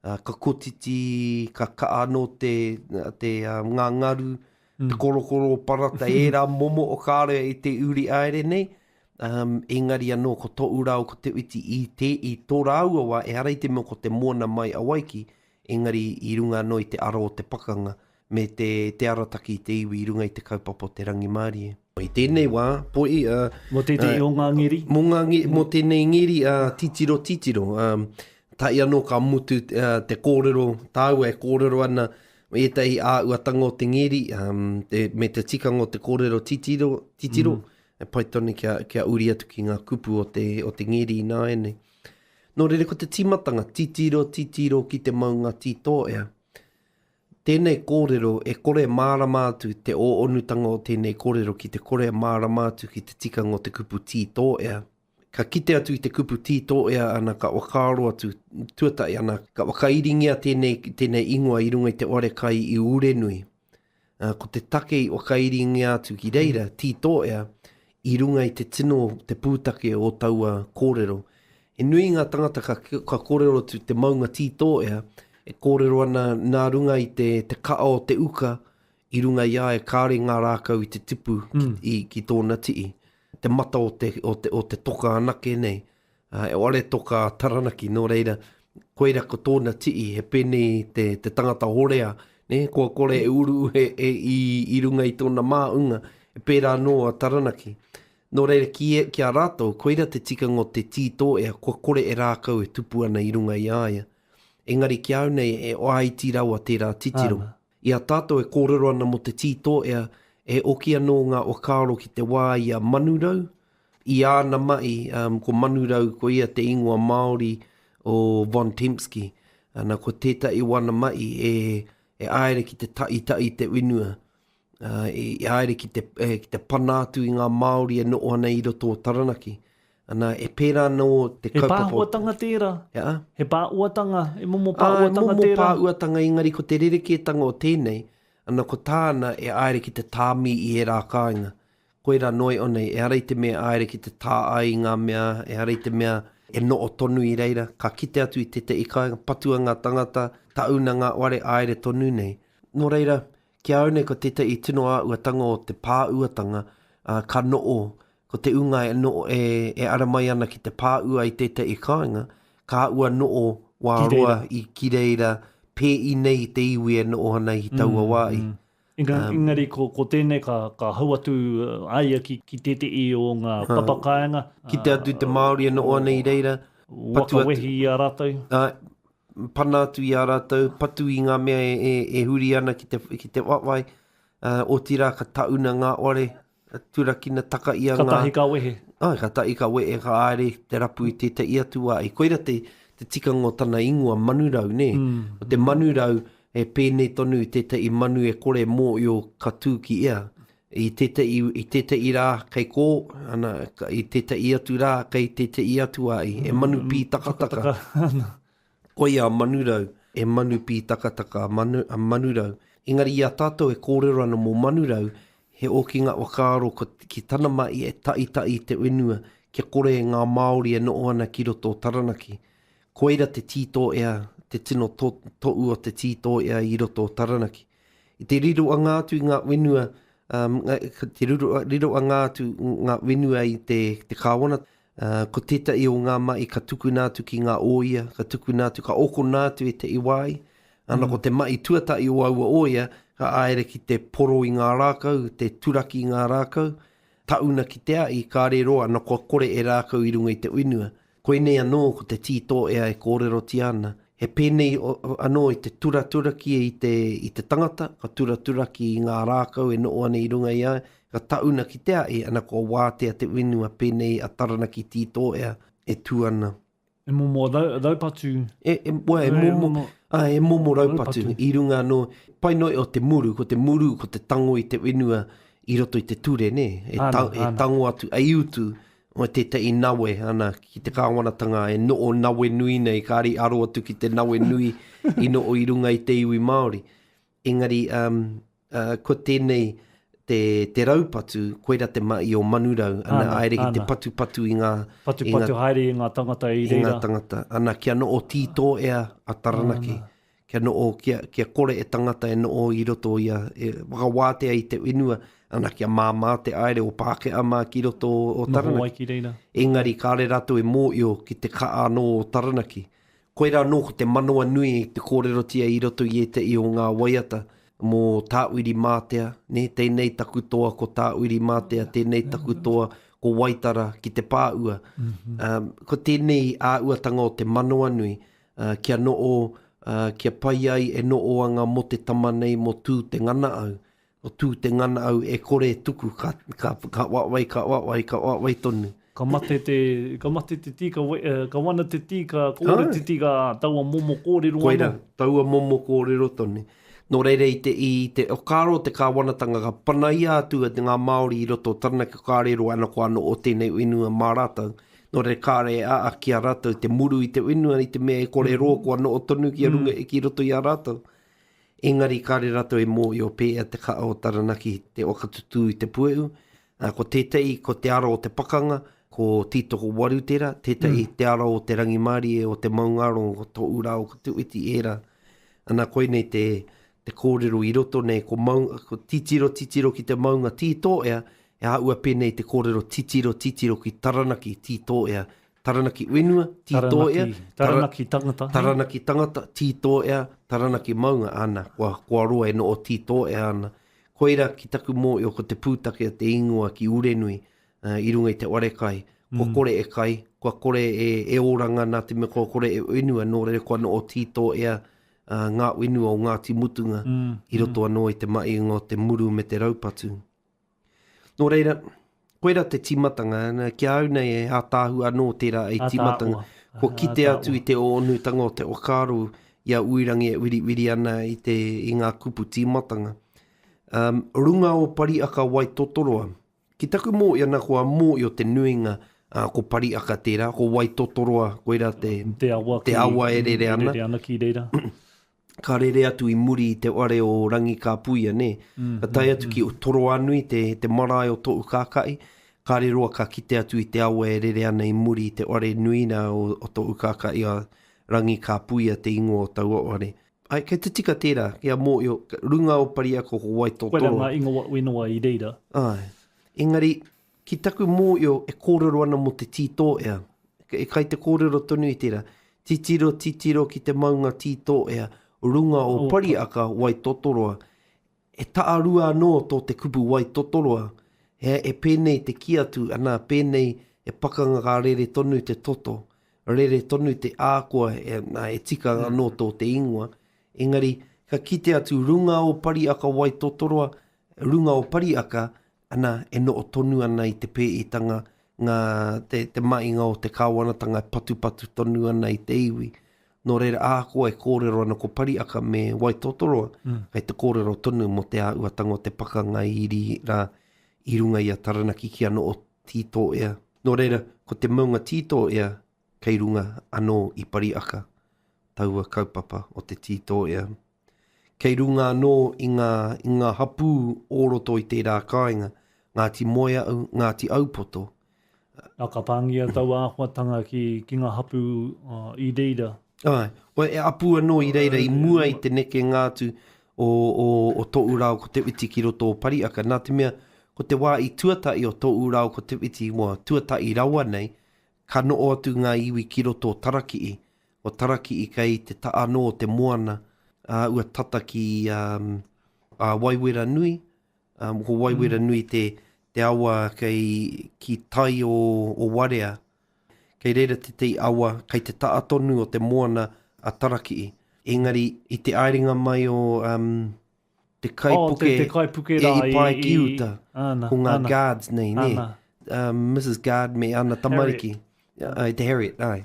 Ka kotiti, ka kaano te ngā ngaru, te korokoro parata, rā momo o kāre i te uri aere nei. Engari anō ko tō urau ko te Whiti i tō rāua wā e harai te mea ko te moana mai a waiki, engari i runga anō i te aro o te pakanga me te arataki i te iwi i runga i te kaupapa o te rangi Māori. I tēnei wā, poi... Mo tēnei o ngā ngeri? Mo tēnei ngeri, titiro. Tai anō ka mutu te kōrero, tāua e kōrero ana, e tai āuatanga o te ngeri, me te tikanga o te kōrero titiro. E pai tonu kia uri atu ki ngā kupu o te ngeri i nā ene. Nō rere ko te timatanga, titiro ki te maunga tito ea. Tēnei kōrero e kore mārama atu te o onutanga o tēnei kōrero ki te kore mārama atu ki te tikanga o te kupu tito ea. Ka kite atu i te kupu tito ea ana ka wakaro atu tuatahi ana. Ka wakairingia tēnei ingoa i runga i te ore kai i urenui. Ko te take i wakairingia atu ki reira tito ea. I runga i te tino, te pūtake o taua kōrero. E nui ngā tangata ka kōrero tu te maunga tito ea, e kōrero ana nā runga i te kao o te uka, i runga ia e kāre ngā rākau i te tipu ki tōna tii. Te mata o te toka anake nei, e ore toka taranaki no reira, koeira ko tōna tii, he pene te tangata horea, ne? Kua kore e uru i runga i tōna māunga, e pērā noa taranaki. Nō reira ki a rātou, koeira te tikanga o te tito ea, kua kore e rākau e tupu ana i runga i aia. Engari ki au nei e oaiti raua tērā titiro. I a tātou e kōrero ana mo te tito ea, e oki anō ngā okaro ki te wā i a manurau. I āna mai, ko manurau ko ia te ingoa Māori o Von Tempsky. Ana ko tētai wana mai e aere ki te tai te winua. I aere ki te panātu i ngā Māori e noo ana i roto o taranaki. Ana e pērā no te kaupapa. He pāhuatanga tērā? Yeah. He pāuatanga? E momo pāuatanga tērā? Momo pāuatanga ingari ko te rerekētanga o tēnei. Ana ko tāna e aere ki te tāmi i e rā kāinga. Koera noi o nei, e harei te mea aere ki te tāai ngā mea, e harei te mea e noo tonu i reira. Ka kite atu i te ikainga, patua ngā tangata, tauna ngā ware aere tonu nei. No reira, kia au nei ko i tino a uatanga o te pāuatanga, ka noo, ko te unga e aramai ana ki te pāua i i kāinga, ka ua noo wārua i ki reira, pē i nei te iwi e noo ana i taua wai. Engari ko tēnei ka hauatu aia ki tētehi o ngā papakainga. Ki te atu te Māori e noo ana i reira. Wakawehi i a rātou. Panātu i a rātou, patu i ngā mea e huri ana ki te wawai, o tira ka tauna ngā ore, turakina taka i a ngā... Katahi ka wehe. Katahi ka wehe, ka aere, te rapu i te iatu ai. Koira te tikanga o tana ingoa manurau, ne? O te manurau e pēnei tonu i i manu e kore mō i o ka tū ki ia. I tētei rā kei kō, i tētei atu rā kei tētei atu ai, e manu pī takataka. Koia manurau, e manu pī takataka, manurau. Engari i a tātou e kōrero ana mō manurau, he oki ngā wakaro ki tana mai e tai te wenua, kia kore ngā Māori e noo ana ki roto o taranaki. Koeira te tito ea, te tino to'u o te tito ea i roto o taranaki. I te riro a ngātu i ngā wenua, riro a ngātu ngā wenua i te kāwana, ko tētai o ngā mai ka tuku nātu ki ngā oia, ka tuku nātu, ka oko nātu i te iwai, ana ko te mai tuatai o aua oia, ka aere ki te poro i ngā rākau, te turaki i ngā rākau, tauna ki te ai, kōrero ana ko kore e rākau i runga i te wenua. Koe nei anō ko te tito ea e kōrerotia ana. He pēnei anō i te turaki i te tangata, ka turaki i ngā rākau e noo ana i runga i ai, ka tauna ki te ai, ana ko wātea te wenua pēnei a taranaki tito ea e tu ana. E momo raupatu? E momo raupatu. I runga anō, pai noi o te muru, ko te tango i te wenua i roto i te ture, ne? E tango atu, ai utu, o tētai nawe, ana, ki te kāwanatanga, e noo nawe nui nei, kāri aro atu ki te nawe nui i noo i runga i te iwi Māori. Engari, ko tēnei, te raupatu, koera te mai o manurau, ana aere ki te patu i ngā... Patu haere i ngā tangata i reira. I ngā tangata. Ana kia no o tito ea a taranaki. Kia no o, kia kore e tangata e no o i roto ia, e wakawātea i te inua, ana kia māmā te aere o Pākehā mā ki roto o taranaki. Noho ai ki reira. Engari kāre rato e mōio ki te kaa no o taranaki. Koera no ko te manoa nui te kōrerotia i roto i te i o ngā waiata, mō tāuiri mātea, ne, tēnei takutoa ko tāuiri mātea, tēnei takutoa ko waitara ki te pāua. Ko tēnei āuatanga o te manoa nui, kia no o, kia pai ai e no o anga mo te tamanei mo tū te ngana au. O tū te ngana au e kore tuku, ka wawai tonu. Ka mate te tika, ka wana te tika, kore te tika, taua momo kōrero. Koera, taua momo kōrero tonu. Nō reire i te o kāro te kāwanatanga ka panai atu te ngā Māori i roto taranaki kōrero ana ko ano o tēnei inua mā rātau. Nō reire kāre a ki a rātau te muru i te inua i te mea e kōrero ko ano o tonu ki a runga ki roto i a rātau. Engari kāre rātau e mō i o pēa te ka o taranaki te okatutu i te pueu. Ko tētehi, ko te aro o te pakanga, ko titoko waru tērā, tētehi te aro o te rangimārie o te maungaro o tō urao ko te Whiti era. Ana koe nei te kōrero i roto nei, ko titiro ki te maunga tito ea, e haua pēnei te kōrero titiro ki taranaki tito ea. Taranaki wenua, tito ea. Taranaki tangata. Taranaki tangata, tito ea, taranaki maunga ana. Kua roa e no o tito ea ana. Koera ki taku mō i o ko te pūtake a te ingua ki urenui, i runga i te ware kai. Ko kore e kai, kua kore e oranga nā te me ko kore e wenua, nō reire kua no o tito ea, ngā wenua o ngā timutunga i roto anō i te mai ngō te muru me te raupatu. Nō reira, koera te timatanga, kia au nei e hātāhu anō tērā e timatanga. Ko kite atu i te onutanga o te okaru ia uirangi e wiri ana i ngā kupu timatanga. Runga o pariaka wai totoroa. Ki taku mō i ana kua mō i o te nuinga ko pariaka tērā, ko wai totoroa, koera te awa e rere ana. Rere ana ki reira. Ka rere atu i muri i te ware o rangi ka puia, ne? Ka tai atu ki o toro anui te marae o tōu kākai. Ka reroa ka kite atu i te awa e rere ana i muri i te ware nuina o tōu kākai a rangi ka puia te ingo o tau ware. Ai, kei te tika tērā, kia mō i o runga o pariako ko wai tōtoro. Koera ngā ingoa winoa i reira. Ai, engari, ki taku mō i o e kōrero ana mo te tito ea. E kai te kōrero tonu i tērā. Titiro ki te maunga tito ea. Runga o pariaka wai totoroa. E taarua anō tō te kupu wai totoroa. E pēnei te kiatu, ana pēnei e pakanga ka rere tonu te toto. Rere tonu te ākua e tika anō tō te ingua. Engari, ka kite atu runga o pariaka wai totoroa. Runga o pariaka, ana e no o tonu ana i te pēitanga te mainga o te kāwanatanga patu tonu ana i te iwi. Nō reira ākoa e kōrero ana ko pariaka me wai totoroa, kei te kōrero tonu mo te āuatanga o te pakanga iri rā i runga i a taranaki ki ano o tito ea. Nō reira, ko te maunga tito ea, kei runga anō i pariaka, taua kaupapa o te tito ea. Kei runga anō i ngā hapu oroto i tērā kāinga, ngāti moia au, ngāti aupoto. A ka pāngia tau āhuatanga ki ngā hapu i reira. Ai, e apu anō i reira i mua i te neke ngātu o tō urau ko te Whiti ki roto o pariaka. Nā te mea, ko te wā i Tuatahi o tō urau ko te Whiti, Tuatahi raua nei, ka noo atu ngā iwi ki roto o tarakii. O tarakii kei te ta anō o te moana, ua tata ki waiwera nui. Ko waiwera nui te awa ki tai o warea. Kei reira te awa, kei te taatonu o te moana a tarakii. Engari, i te airinga mai o te kaipuke, te kaipuke rā i pai ki uta, ko ngā guards nei, ne? Mrs. Guard me ana tamariki. Te Harriet, ai.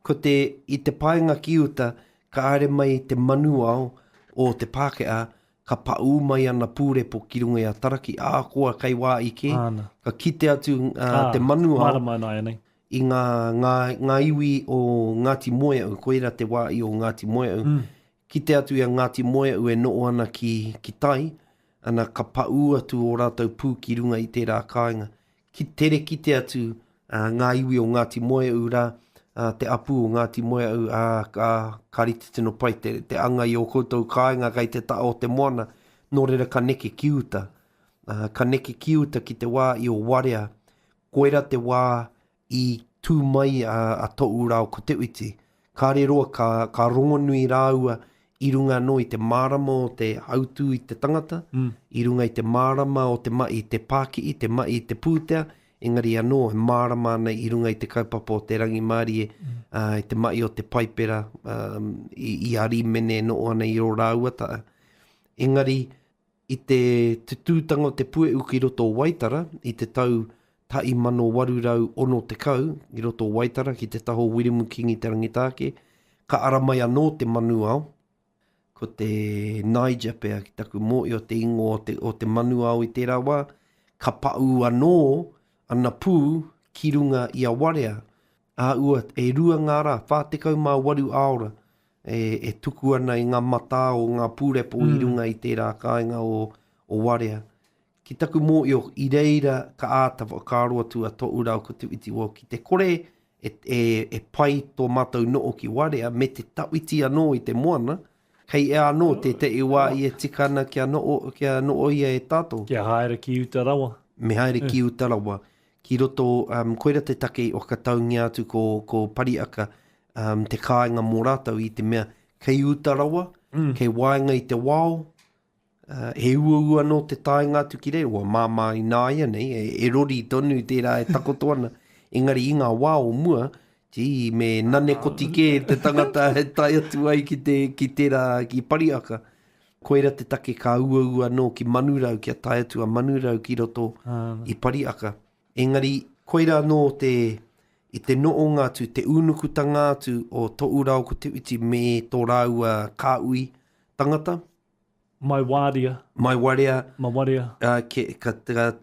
Ko i te painga ki uta, ka aere mai te manuao o te Pākehā, ka pau mai ana pūrepo ki runga i a taraki, ākoa kai wā ike, ka kite atu te manuao. Marama nai nei. I ngā iwi o Ngāti Moeau, koera te wā i o Ngāti Moeau. Ki te atu i a Ngāti Moeau e noo ana ki tai, ana ka pau atu o rātou pū ki runga i tērā kāinga. Ki tere ki te atu ngā iwi o Ngāti Moe au rā, te apu o Ngāti Moe au ka rite tino pai, te anga i o koutou kāinga kai te ta o te moana, nō reira ka neke kiuta. Ka neke kiuta ki te wā i o warea, koera te wā i tū mai a to'u rau ko Te Whiti. Kōreroa ka rongonui rāua i runga no i te mārama o te hautu i te tangata, i runga i te mārama o te mai i te Pākii, te mai i te pūtea, engari anō he mārama nei i runga i te kaupapa o te rangi Mārie, i te mai o te paipera, i ari mene no ana i ro rāua ta. Engari, i te tūtanga o te pueu ki roto o Waitara, i te tau tai mano warurau ono te kau, i roto o Waitara, ki te taho Wirimu Kingi te rangitāke, ka ara mai anō te manu au, ko te Niger pea, ki taku mōi o te ingo o te manu au i tērā wā, ka pau anō, ana pū, ki runga i a warea, ua e rua ngā rā, whātekau mā waru aora, e tuku ana i ngā mata o ngā pūrepo i runga i tērā kāinga o warea. Ki taku mōi o i reira ka ātawa ka aroa tu a to'u rau ko Te Whiti o ki te kore e pai tō mātou noo ki warea me te tawiti anō i te moana, kei e anō te wā i e tikana kia noo ia e tātou. Kia haere ki utarawa. Me haere ki utarawa. Ki roto, koera te take o ka taungi atu ko pariaka, te kāinga mō rātau i te mea kei utarawa, kei wāinga i te wao, he ua no te tāinga atu ki rewa, māmā i nāia nei, e rori tonu tērā e takotoana, engari i ngā wao mua, me nane kotike te tangata e tai atu ai ki tērā ki pariaka. Koera te take ka ua no ki manurau, kia tai atu a manurau ki roto i pariaka. Engari, koera no i te noonga atu, te unukutanga atu o to'u rau ko Te Whiti me tō rau kāui tangata. Mai wāria. Mai wāria. Mai wāria. Ka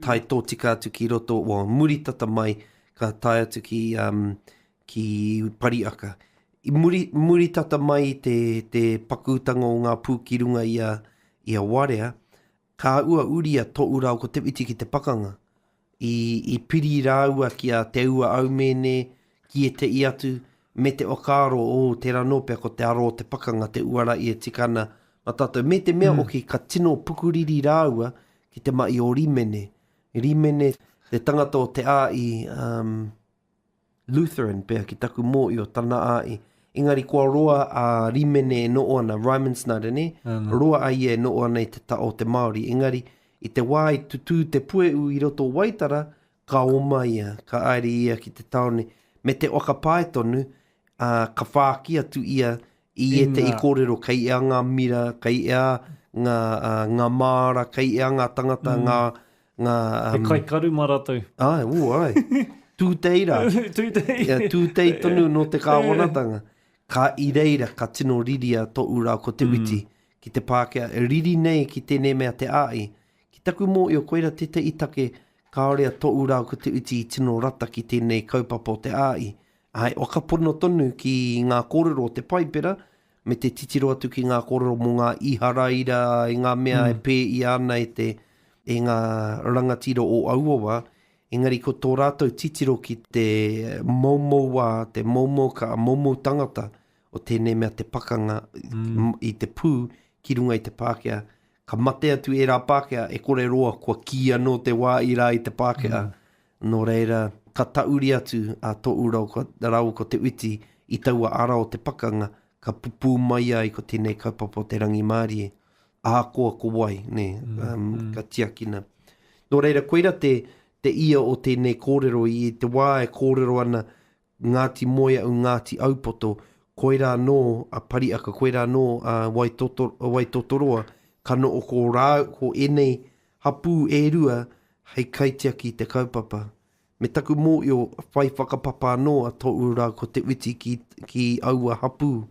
tai tō tika atu ki roto, muri tata mai ka tai atu ki pariaka. I muri tata mai te pakutanga o ngā pū ki runga i a wāria, ka ua uria to'u rau ko Te Whiti ki te pakanga. I piri rāua ki a te ua aumene, ki e te i atu, me te okaro o te ranopea ko te aro te pakanga, te uara i e tikana a tātou. Me te mea oki ka tino pukuriri rāua ki te mai o Rimene. Rimene, te tangata o te ai Lutheran pea ki taku mō i o tana ai. Engari kua roa a Rimene no ana, Ryman's Nut, ne? Roa ai e no ana i te ta o te Māori. Engari, i te wai tutu te pueu i roto Waitara, ka oma ia, ka aere ia ki te taone. Me te oka pae tonu, ka whāki atu ia i e te i kōrero, kei ea ngā mira, kei ea ngā māra, kei ea ngā tangata, ngā... He kai karu maratou. Ai, ai. Tūteira. Tūtei tonu no te kāwanatanga. Ka i reira, ka tino riria to'u rau ko Te Whiti, ki te Pākehā. Riri nei ki tēnei mea te ai. Taku mō i o koera te itake ka orea to'u rau ko Te Whiti i tino rata ki tēnei kaupapa o te ai. Ai, o ka pono tonu ki ngā kōrero o te paipera, me te titiro atu ki ngā kōrero mō ngā iharaira, i ngā mea e pē i ana e ngā rangatiro o auawa. Engari ko tō rātou titiro ki te maumaua, te maumauka, maumau tangata o tēnei mea te pakanga i te pū ki runga i te Pākehā. Ka mate atu e rā Pākehā, e kōreroa kua kia no te wā i rā i te Pākehā. Nō reira, ka tauri atu a to'u rau ko Te Whiti i taua ara o te pakanga, ka pupu mai ai ko tēnei kaupapa o te rangi Mārie. Ākoa ko wai, ne, ka tiakina. Nō reira, koera te ia o tēnei kōrero i te wā e kōrero ana Ngāti Moe au Ngāti Aupoto, koera no a pariaka, koera no a Waitotoroa, ka no o ko enei hapu e rua hei kaitia ki te kaupapa. Me taku mō i o whai whakapapa anō a to'u rau ko Te Whiti ki aua hapu.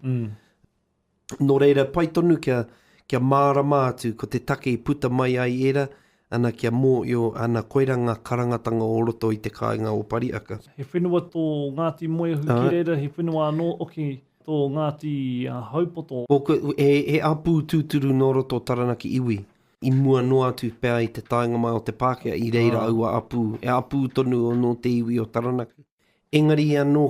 Nō reira, pai tonu kia mārama atu ko te take i puta mai ai era, ana kia mō i o ana koiranga karangatanga o roto i te kāinga o pariaka. He whenua tō Ngāti Moe huki reira, he whenua anō oki tō Ngāti Haupoto. He apu tūturu no roto taranaki iwi. i mua noa atu pēr i te taenga mai o te Pākehā i reira aua apu. E apu tonu o no te iwi o Taranaki. Engari anō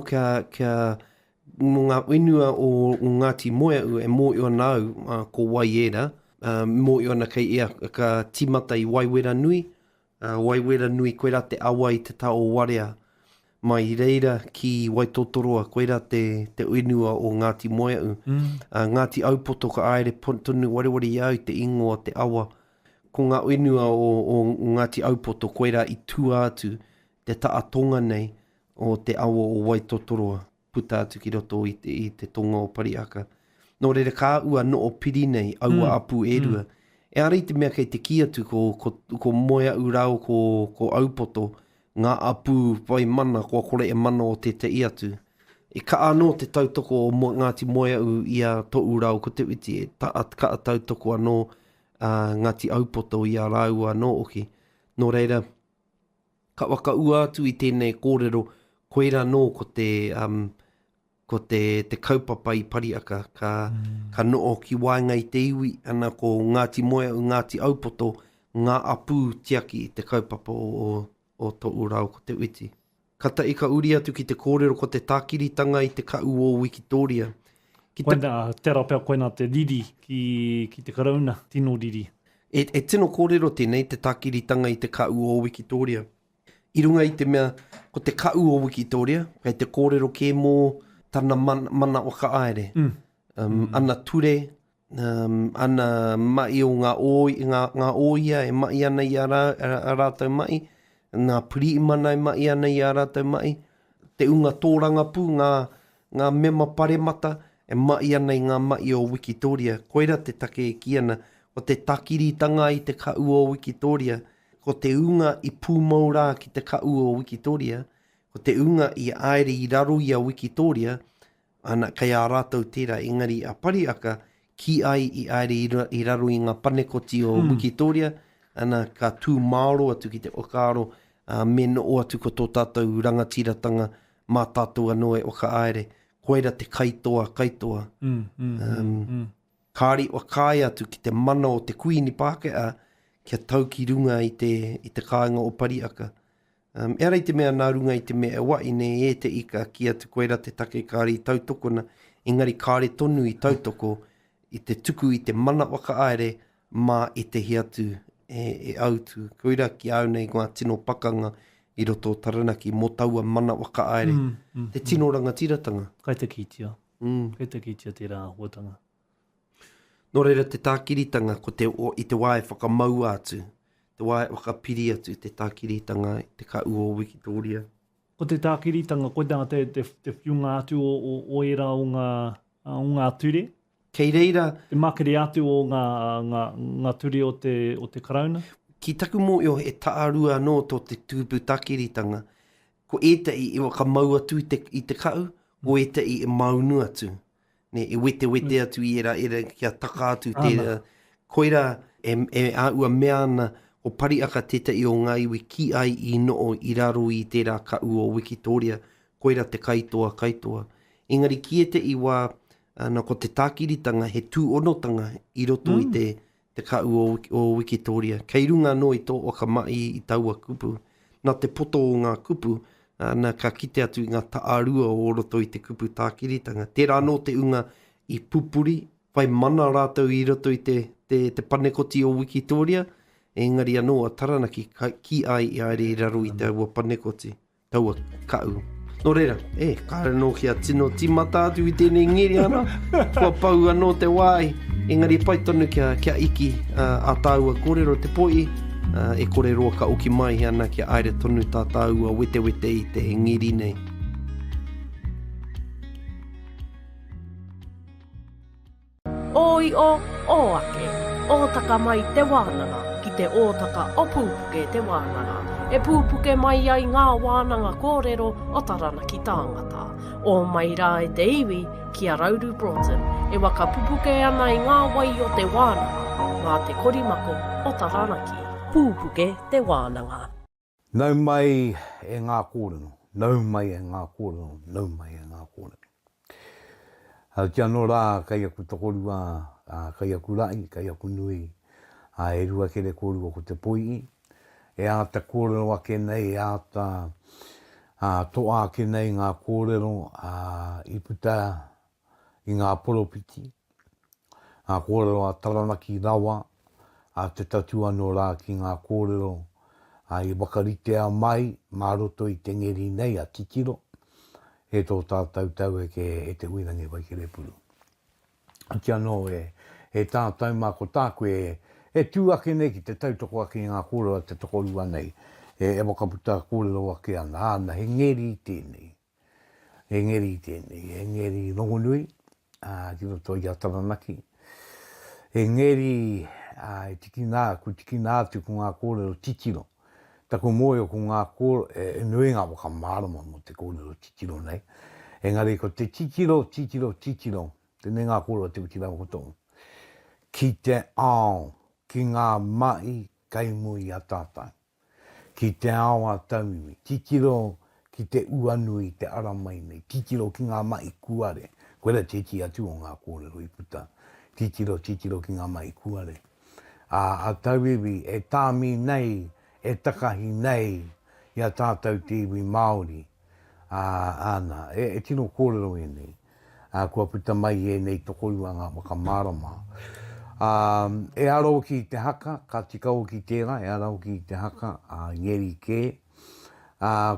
ngā whenua o Ngāti Moeau e mō nau ko Waiera. Mō na kei ea ka timata i Waiwera Nui. Waiwera Nui koera te awa i te tau warea. Mai reira ki Waitotoroa koera te whenua o Ngāti Moeau. Ngāti Aupoto ka aere tonu wareware iau te ingoa te awa. Ko ngā whenua o Ngāti Aupoto koera i tua atu te taatonga nei o te awa o Waitotoroa. Puta atu ki roto i te tonga o Pariaka. Nō reira kā ua no o piri nei aua apu e rua. E ara i te mea kei te ki atu ko Moeau rau ko Aupoto. Ngā apu vai mana, kua kore e mana o te i atu. E ka anō te tautoko o Ngāti Moeau i a to'u rau ko Te Whiti. E ka tautoko anō Ngāti Aupoto i a rau anō oki. Nō reira, ka waka ua atu i tēnei kōrero koera nō ko te kaupapa i Pariaka. Ka noo ki wānga i te iwi, ana ko Ngāti Moeau, Ngāti Aupoto, ngā apu tiaki i te kaupapa o to'u rau ko Te Whiti. Ka tai ka uri atu ki te kōrero ko te tākiritanga i te kau o Wikitoria. Koina, tērā pēr koina te riri ki te karauna, tino riri. E tino kōrero tēnei te tākiritanga i te kau o Wikitoria. I runga i te mea, ko te kau o Wikitoria, kei te kōrero ke mō tana mana o ka aere. Ana ture, ana mai o ngā oia e mai ana i a rātou mai, ngā puri mana e mai ana i a rātou mai, te unga tōranga pū, ngā mema paremata e mai ana i ngā mai o Wikitoria. Koera te take ki ana, o te takiritanga i te kau o Wikitoria, ko te unga i pūmaurā ki te kau o Wikitoria, ko te unga i aere i raro i a Wikitoria, ana kei a rātou tērā engari a Pariaka, ki ai i aere i raro i ngā panekoti o Wikitoria, ana ka tū māro atu ki te okaro, me no atu ko tō tātou rangatiratanga mā tātou anō e oka aere. Koera te kaitoa. Kāri o kai atu ki te mana o te kuini Pākehā, kia tau ki runga i te kāinga o Pariaka. Era i te mea nā runga i te mea wai ne e te ika ki atu koera te take kāri i tautokona, engari kāre tonu i tautoko, i te tuku i te mana waka aere, mā i te hiatu e autu. Koera ki au nei ngā tino pakanga i roto o Taranaki, mō taua mana waka aere. Te tino rangatiratanga. Kai te kitia. Kai te kitia tērā huatanga. Nō reira te tākiritanga i te wae whakamau atu, te wae whakapiri atu, te tākiritanga i te kau o Wikitoria. Ko te tākiritanga, koe tanga te whiunga atu o era o ngā ture? Kei reira... Te makere atu o ngā ture o te karauna? Ki taku mō e Tāarua anō tō te tūpu tākiritanga, ko ētai i wakamau atu i te kau, o ētai i maunu atu. Ne, e wete atu i era kia taka atu tērā. Koera e aua mea ana o Pariaka tētai o ngā iwi ki ai i noo i raro i tērā kau o Wikitoria. Koera te kaitoa. Engari ki e te iwa ko te tākiritanga he tū onotanga i roto i te kau o Wikitoria. Kei runga no i tō oka mai i taua kupu. Nā te poto o ngā kupu, nā ka kite atu i ngā Tāarua o roto i te kupu tākiritanga. Tērā no te unga i Pupuri, vai mana rātou i roto i te panekoti o Wikitoria, engari anō a Taranaki ki ai i aere i raro i te aua panekoti, taua kau. Nō reira, kāre no kia tino timata atu i tēnei ngeri ana, kua pau anō te wai, engari pai tonu kia iki a tāua kōrero te poi, e kōreroa ka oki mai ana kia aere tonu tātou a wete i te ngeri nei. Oi o ake, ōtaka mai te wānanga, ki te ōtaka o Pupuke Te Wānanga. E pūpuke mai ai ngā wānanga kōrero o Taranaki tāngata. O mai rā e te iwi ki a Rauru Broughton, e waka pupuke ana i ngā wai o te wānanga, ngā te korimako o Taranaki. Pupuke Te Wānanga. Nau mai e ngā kōrero. Kia no rā, kai aku tokorua, kai aku rai, kai aku nui. e Ruakere kōrua ko te Poihi, e ata kōrero ake nei, e ata toa ake nei ngā kōrero i puta i ngā poropiti, ngā kōrero a taranaki rawa, te tatu anō rā ki ngā kōrero i wakaritea mai, mā roto i te ngeri nei a Titiro, e tō tātou tau e te uirangi Waikere puru. Kia no e tātou mā ko tāku e tū ake nei ki te tautoko ake i ngā kōrero te tokorua nei, e wakaputa kōrero ake ana, he ngeri i tēnei. He ngeri i tēnei, he ngeri rongonui, ki roto i a taranaki. He ngeri e tiki nā, ku tiki nā tu ko ngā kōrero Titiro. Tako moe ko ngā kōrero, e nui ngā waka mārama mo te kōrero Titiro nei. Engari ko te Titiro, tēnei ngā kōrero te wiki rawa koto. Ki te ao, ki ngā mai kaimui a tātai. Ki te ao a tauiwi. Titiro ki te uanui te aramai nei. Titiro ki ngā mai kuare. Koera te iti atu o ngā kōrero i puta. Titiro ki ngā mai kuare. A tauiwi e tāmi nei, e takahi nei, i a tātou te iwi Māori. Ana, e tino kōrero e nei. Kua puta mai e nei tokorua ngā waka mārama. E aro ki te haka, ka tikau ki tērā, e aro ki te haka, ngeri kē.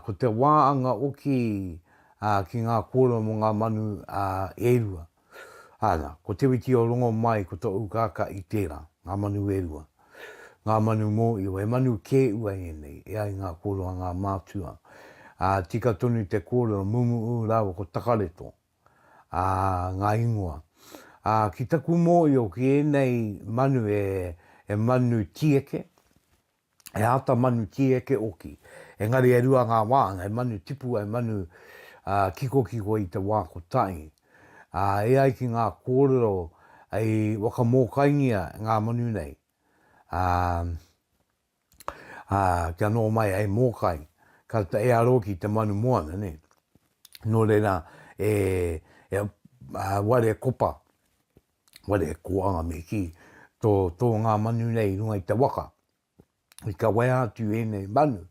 Ko te wāhanga oki ki ngā kōrero mo ngā manu erua. Ana, ko te witi o rongo mai ko tō ukaka i tērā, ngā manu erua. Ngā manu mō iwa, e manu kē ua e nei, e ai ngā kōrero ngā mātua. Tika tonu te kōrero mumu u rawa ko takareto, ngā ingoa. Ki taku mō i ki e nei manu e manu tieke, e ata manu tieke oki. Engari e rua ngā wāanga, e manu tipu, e manu kiko i te wā kotahi. E ai ki ngā kōrero ai wakamōkaingia ngā manu nei. Kia no mai ai mōkai, ka e aro ki te manu moana, ne? No reira, ware kopa, ware koanga me ki, tō ngā manu nei runga i te waka. I ka wai atu e nei manu,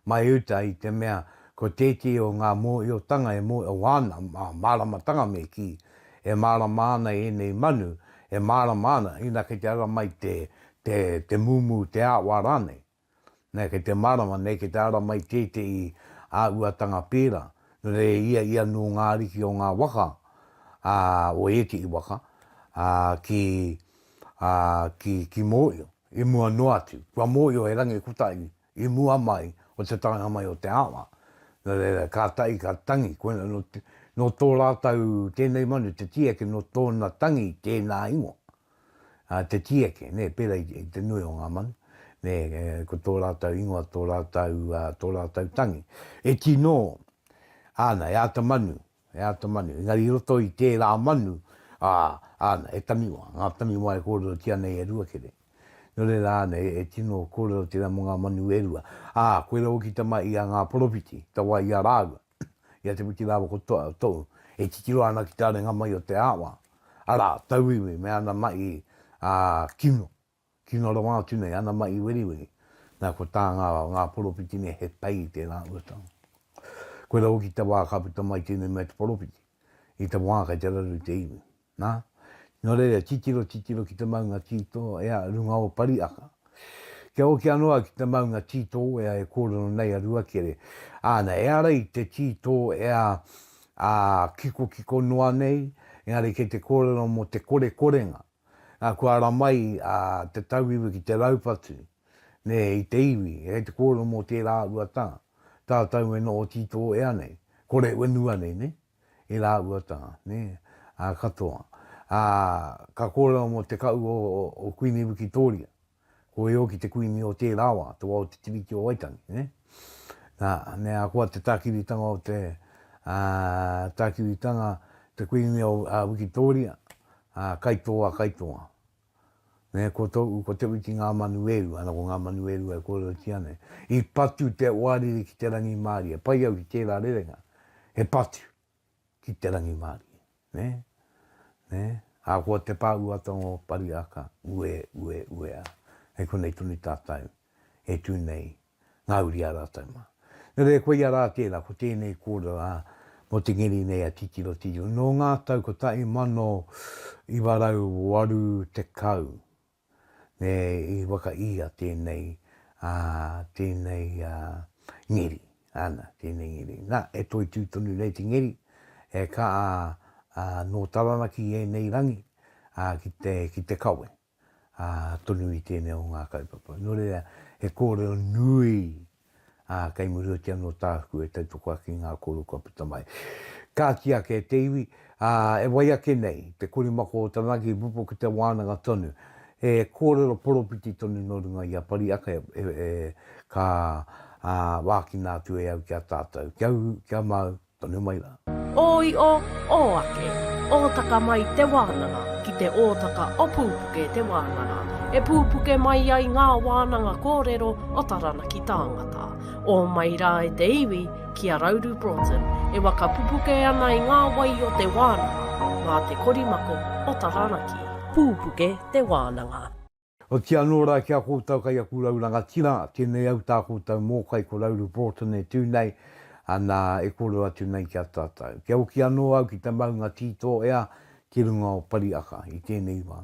mai uta i te mea, ko tēti o ngā mō i o tanga e mō i o wana, māramatanga me ki, e māramana e nei manu, e māramana, ina kei te ara mai te mumu te awa rane. Nei, kei te marama, nei, kei te ara mai tete i a uatanga pēra. No re ia no ngā riki o ngā waka, o eti i waka, ki mōio, i mua no atu. Kua mōio e rangi kutai, i mua mai, o te tanga mai o te awa. No re, ka tai, ka tangi, no tō rātau tēnei manu, te tieke, no tōna tangi tēnā ingo. Te tieke, ne, pēra i te nui o ngā manu. Ne, ko tō rātau ingoa, tō rātau tangi. E tino, ana, e ata manu. Ngari roto i tērā manu, ana, e tamiwa. Ngā tamiwa e kōrerotia nei e Ruakere. No re rāne, e tino kōrerotia mo ngā manu e rua. Koera oki tama i a ngā poropiti, tawa i a Rauru. Ia te wiki rawa ko Tuatoru. E Titiro ana ki tāre ngā mai o te awa. Ara, tauiwi, me ana mai kino rawa atu nei, ana mai weriweri. Nā ko tā ngā poropiti ne he pai te rā uatanga. Koera oki te wā kaputa mai tēnei mai te poropiti. I te wā kai te raru te iwi. Nā? No reira, Titiro ki te maunga tito, ea runga o pariaka. Kia oki anoa ki te maunga tito, ea e kōrero nei a Ruakere. Ana, ea rei te tito, ea kiko noa nei, engari kei te kōrero mo te korenga. Kua ara mai te tauiwi ki te raupatu, ne, i te iwi, e te kōrero mo te rā uatanga. Tātau e no o tito ea nei, kore wenua nei, ne? E rā uatanga, ne? Katoa. Ka kōrero mo te kau o Kuini Wikitoria. Ko e o ki te kuini o te rawa, te wā o te tiriki o Waitangi, ne? Nea, kua te tākiritanga o te tākiritanga te kuini o Wikitoria, kaitoa. Ne, ko te witi ngā manueru, ana ko ngā manueru e kōrerotia nei. I patu te oariri ki te rangi Māori, e pai au ki tērā rerenga, he patu ki te rangi Māori, ne? Kua te pāuatanga o pariaka, uea. hei konei tuni tātou, e tūnei, ngā uri a rātou mā. Nā re koe a rā tērā, ko tēnei kōrero mo te ngeri nei a Titiro. No ngā tau ko tai mano I warau waru te kau, ne I waka ia tēnei, ngeri, tēnei ngeri. Nā, e toi tūtonu nei te ngeri, e ka no taranaki e nei rangi, ki te kawe, tonu I tēnei o ngā kaupapa. No rea, e kōrero nui, kei murutia no tāku e tautoko aki ngā kōrero kua puta mai. Ka tia ke te iwi, e wai ake nei, te korimako o taranaki Pupuke Te Wānanga tonu, e kōrero poropiti tonu no runga I a pari aka ka wākina atu e au kia tātou. Kia mau, tonu mai rā. Oi o ake, ōtaka mai te wānanga, ki te ōtaka o Pupuke Te Wānanga. E pupuke mai ai ngā wānanga kōrero o taranaki tāngata. O mai rā e te iwi, ki a Rauru Broughton, e waka pupuke ana I ngā wai o te wānanga, ngā te korimako o taranaki. Pupuke Te Wānanga. O tia nora kia kōtau kai a kūrauranga tira, tēnei au tā kōtau mō kai ko Rauru Broughton e tūnei, ana e kōrero atu nei kia tātou. Kia o kia noa au ki te maunga tito ea, ki runga o pari aka I tēnei wā.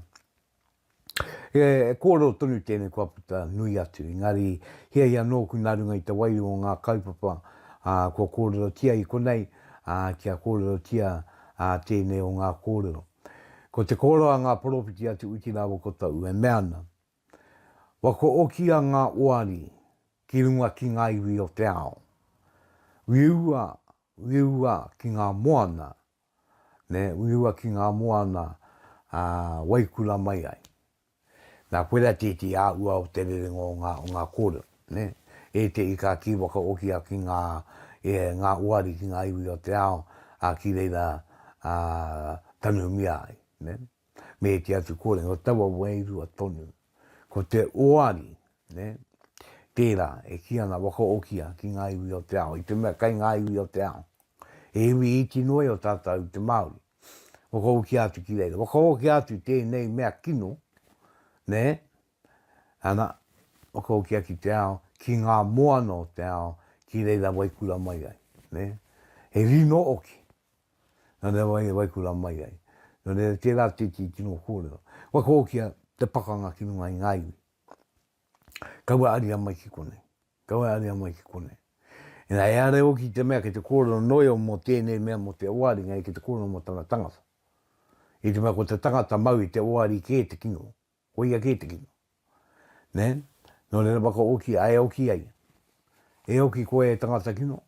E kōrero tonu tēnei kua puta nui atu, engari hea ia nōku nā runga I te wai o ngā kaupapa, ko kōrerotia I konei, kia kōrerotia tēnei o ngā kōrero. Ko te kōrero a ngā poropiti atu uti rāwa kotau, e meana. Wako okia ngā oari, ki runga ki ngā iwi o te ao. Wiua ki ngā moana, wiua ki ngā moana waikura mai ai. Nā koera tēti a ua o te rerengo o ngā kōrero, e te I ka ki waka okia ki ngā oari ki ngā iwi o te ao, ki reira tanu mia ai. Me te atu kōrero, o tawa wairua tonu. Ko te oari, tērā, e ki ana waka okia ki ngā iwi o te ao, I te mea kai ngā iwi o te ao. E iwi iti noe o tātou te Māori. Waka okia atu ki reira. Waka okia atu tēnei mea kino, ana, waka okia ki te ao, ki ngā moana o te ao, ki reira waikura mai ai. E rino oki, nā waikura mai ai. Nō tērā titi tino kōrero. Waka okia te pakanga ki runga I ngā iwi. Kaua aria mai ki konei. E nā e are oki te mea ki te kōrero noio mo tēnei mea mo te oari ngai ki te kōrero mo tana tangata. I te mea ko te tangata mau I te oari ke te kino. Ko ia ke te kino. Nō rena waka oki, e oki ai. E oki koe e tangata kino.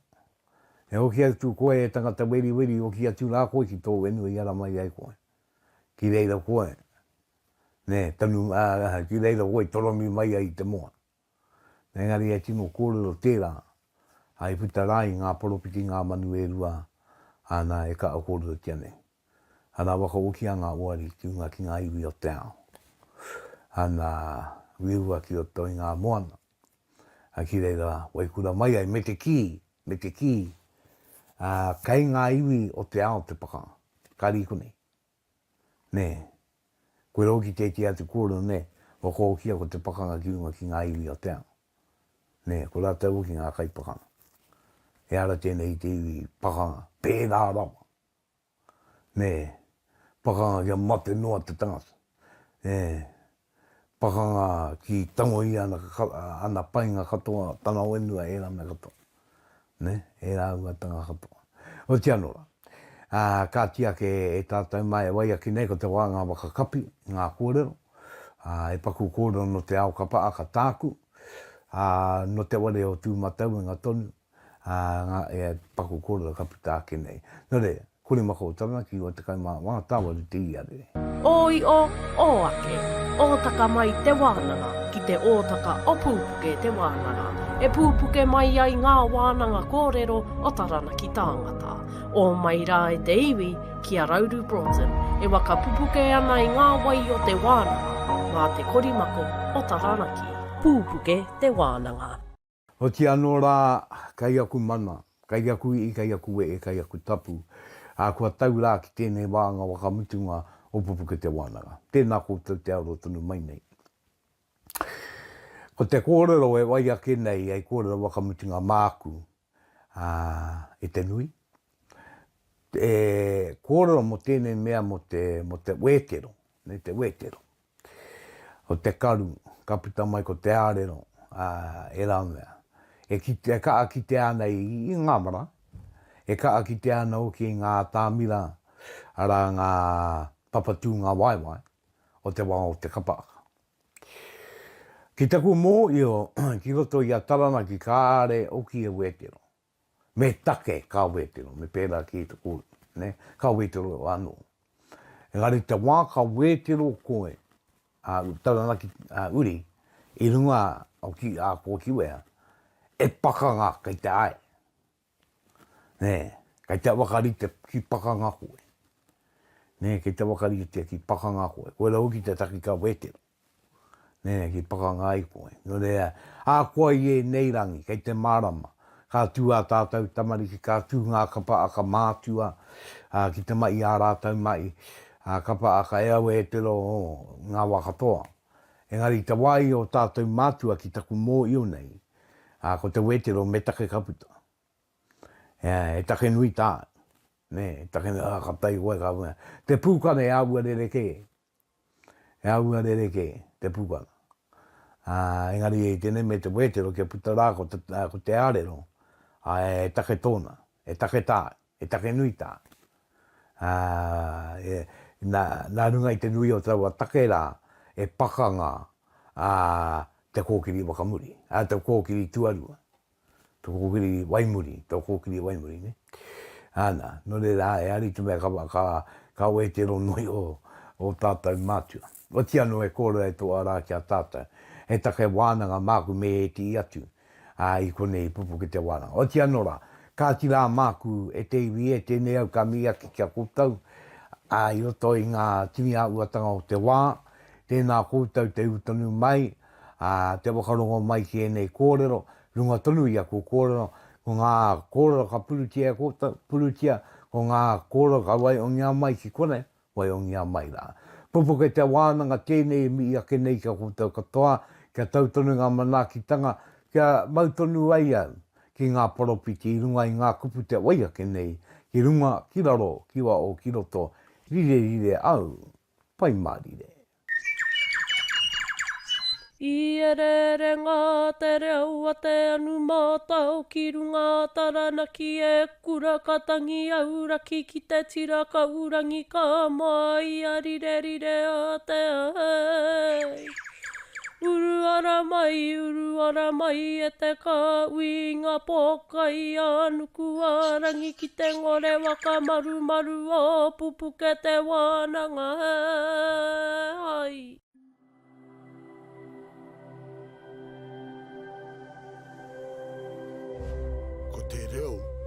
E oki atu koe e tangata weri oki atu rā koe ki tō wenu I ara mai ai koe. Ki reira koe. Tanu, ki reira koe toromi mai ai te moa. Engari e tino kōrero tērā. Ai puta rai ngā poropiti ngā manu e rua. Ana e ka a kōrerotia nei. Ana waka oki a ngā oari ki unga ki ngā iwi o te ao. Ana wiua ki o toi ngā moana. Ki reira waikura mai ai me te ki. Kai ngā iwi o te ao te pakanga. Kari konei. Koe roki te atu kōrero waka okia ko te pakanga ki unga ki ngā iwi o te ao. Ko rātou ki ngā kai pakanga. E ara tēnei te iwi pakanga. Pērā rawa. Pakanga kia mate noa te tangata. Pakanga ki tango I ana painga katoa, tana wenua e rā mea katoa. E rā ua tanga katoa. O te anora. Ka tia ke e tātou mai wai aki nei ko te wānga waka kapi, ngā kōrero. E paku kōrero no te ao kapa aka tāku. No te wale o tūmatau ngā tonu. E paku kōrero kapi tāke nei. Nō rea, kore mako o taranaki o te kaimā wā tāwaru te iare. Oi o ake, ōtaka mai te wānanga, ki te ōtaka o Pupuke Te Wānanga. E pupuke mai ai ngā wānanga kōrero o taranaki tāngata. O mai rā e te iwi, ki a Rauru Broughton, e waka pupuke ana I ngā wai o te wānanga, ngā te korimako o taranaki. Pupuke Te Wānanga. O te anō rā, kai aku mana, kai aku I, kai aku e, kai aku tapu. Kua tau rā ki tēnei wānga wakamutunga o Pupuke Te Wānanga. Tēnā koutou te aro tonu mai nei. Ko te kōrero e wai ake nei, ai kōrero wakamutinga māku e te nui. E kōrero mo tēnei mea mo te wētero, ne te wētero. O te karu, ka pita mai ko te ārero, e rā mea. E kaa ki te ana i ngā mara, e kaa ki te ana o ki ngā tāmira, ara ngā papatū ngā waiwai, o te wā o te kapaaka. Ki taku mō io, ki roto i a taranaki ka are o ki e wētero. Me take ka wētero, me pērā ki te kōru, ne? Ka wētero o anō. Engari te wā ka wētero koe, taranaki uri, i runga o ki a kō kiwea, e pakanga kei te ai. Ne, kei te wakarite ki pakanga koe. Ne, kei te wakarite ki pakanga koe. Koe rau ki te taki ka wētero. Ne, ki pakanga ai koe. No rea, koe i e nei rangi, kei te marama. Ka tū a tātou tamariki, ka tū ngā kapaaka mātua, ki te mai a rātou mai, kapaaka e au e te ro ngā wakatoa. Engari te wai o tātou mātua ki taku mō iu nei, ko te wētero me take kaputa. E take nui tā. Ne, e take katai koe ka wea. Te pūkana e aua rereke. E aua rereke, te pūkana. Engari e tēnei me te wētero ke puta rā ko te ārero. E take tōna, e take tā, e take nui tā. Nā runga i te nui o tau a take rā, e pakanga te kōkiri wakamuri, te kōkiri Tuararua, te kōkiri waimuri, te kōkiri waimuri, ne? Ana, no re rā, e ari tu mea ka wētero noi o tātou mātua. O tia no e kōrero e tō arā kia tātou, e take wānanga māku me e ti atu, i konei Pupuke Te Wānanga. O tia no rā, ka tira māku e te iwi e tēnei au ka mia ki kia kōtau, i roto i ngā tini a uatanga o te wā, tēnā kōtau te utanu mai, te wakarongo mai ki e nei kōrero, runga tonu i a ko kōrero, ko ngā kōrero ka purutia kōtau, purutia, ko ngā kōrero ka wai o ngā mai ki kone, wai o ngā mai rā. Pupuke Te Wānanga tēnei mi i ake nei ka kōtau katoa, kia tautonu ngā manakitanga, kia mautonu ai au, ki ngā poropiti, i runga i ngā kupu te wai ake nei, ki runga, ki raro, ki wa o ki roto, rire au, pai marire. I ere ngā te reo a te anu mātau ki runga taranaki e kura katangi auraki ki te tira ka urangi ka mai a rire a te ai. Uru ara mai e te ka ui ngā pōkai anuku arangi ki te ngore waka maru o Pupuke Te Wānanga ai. Ko te reo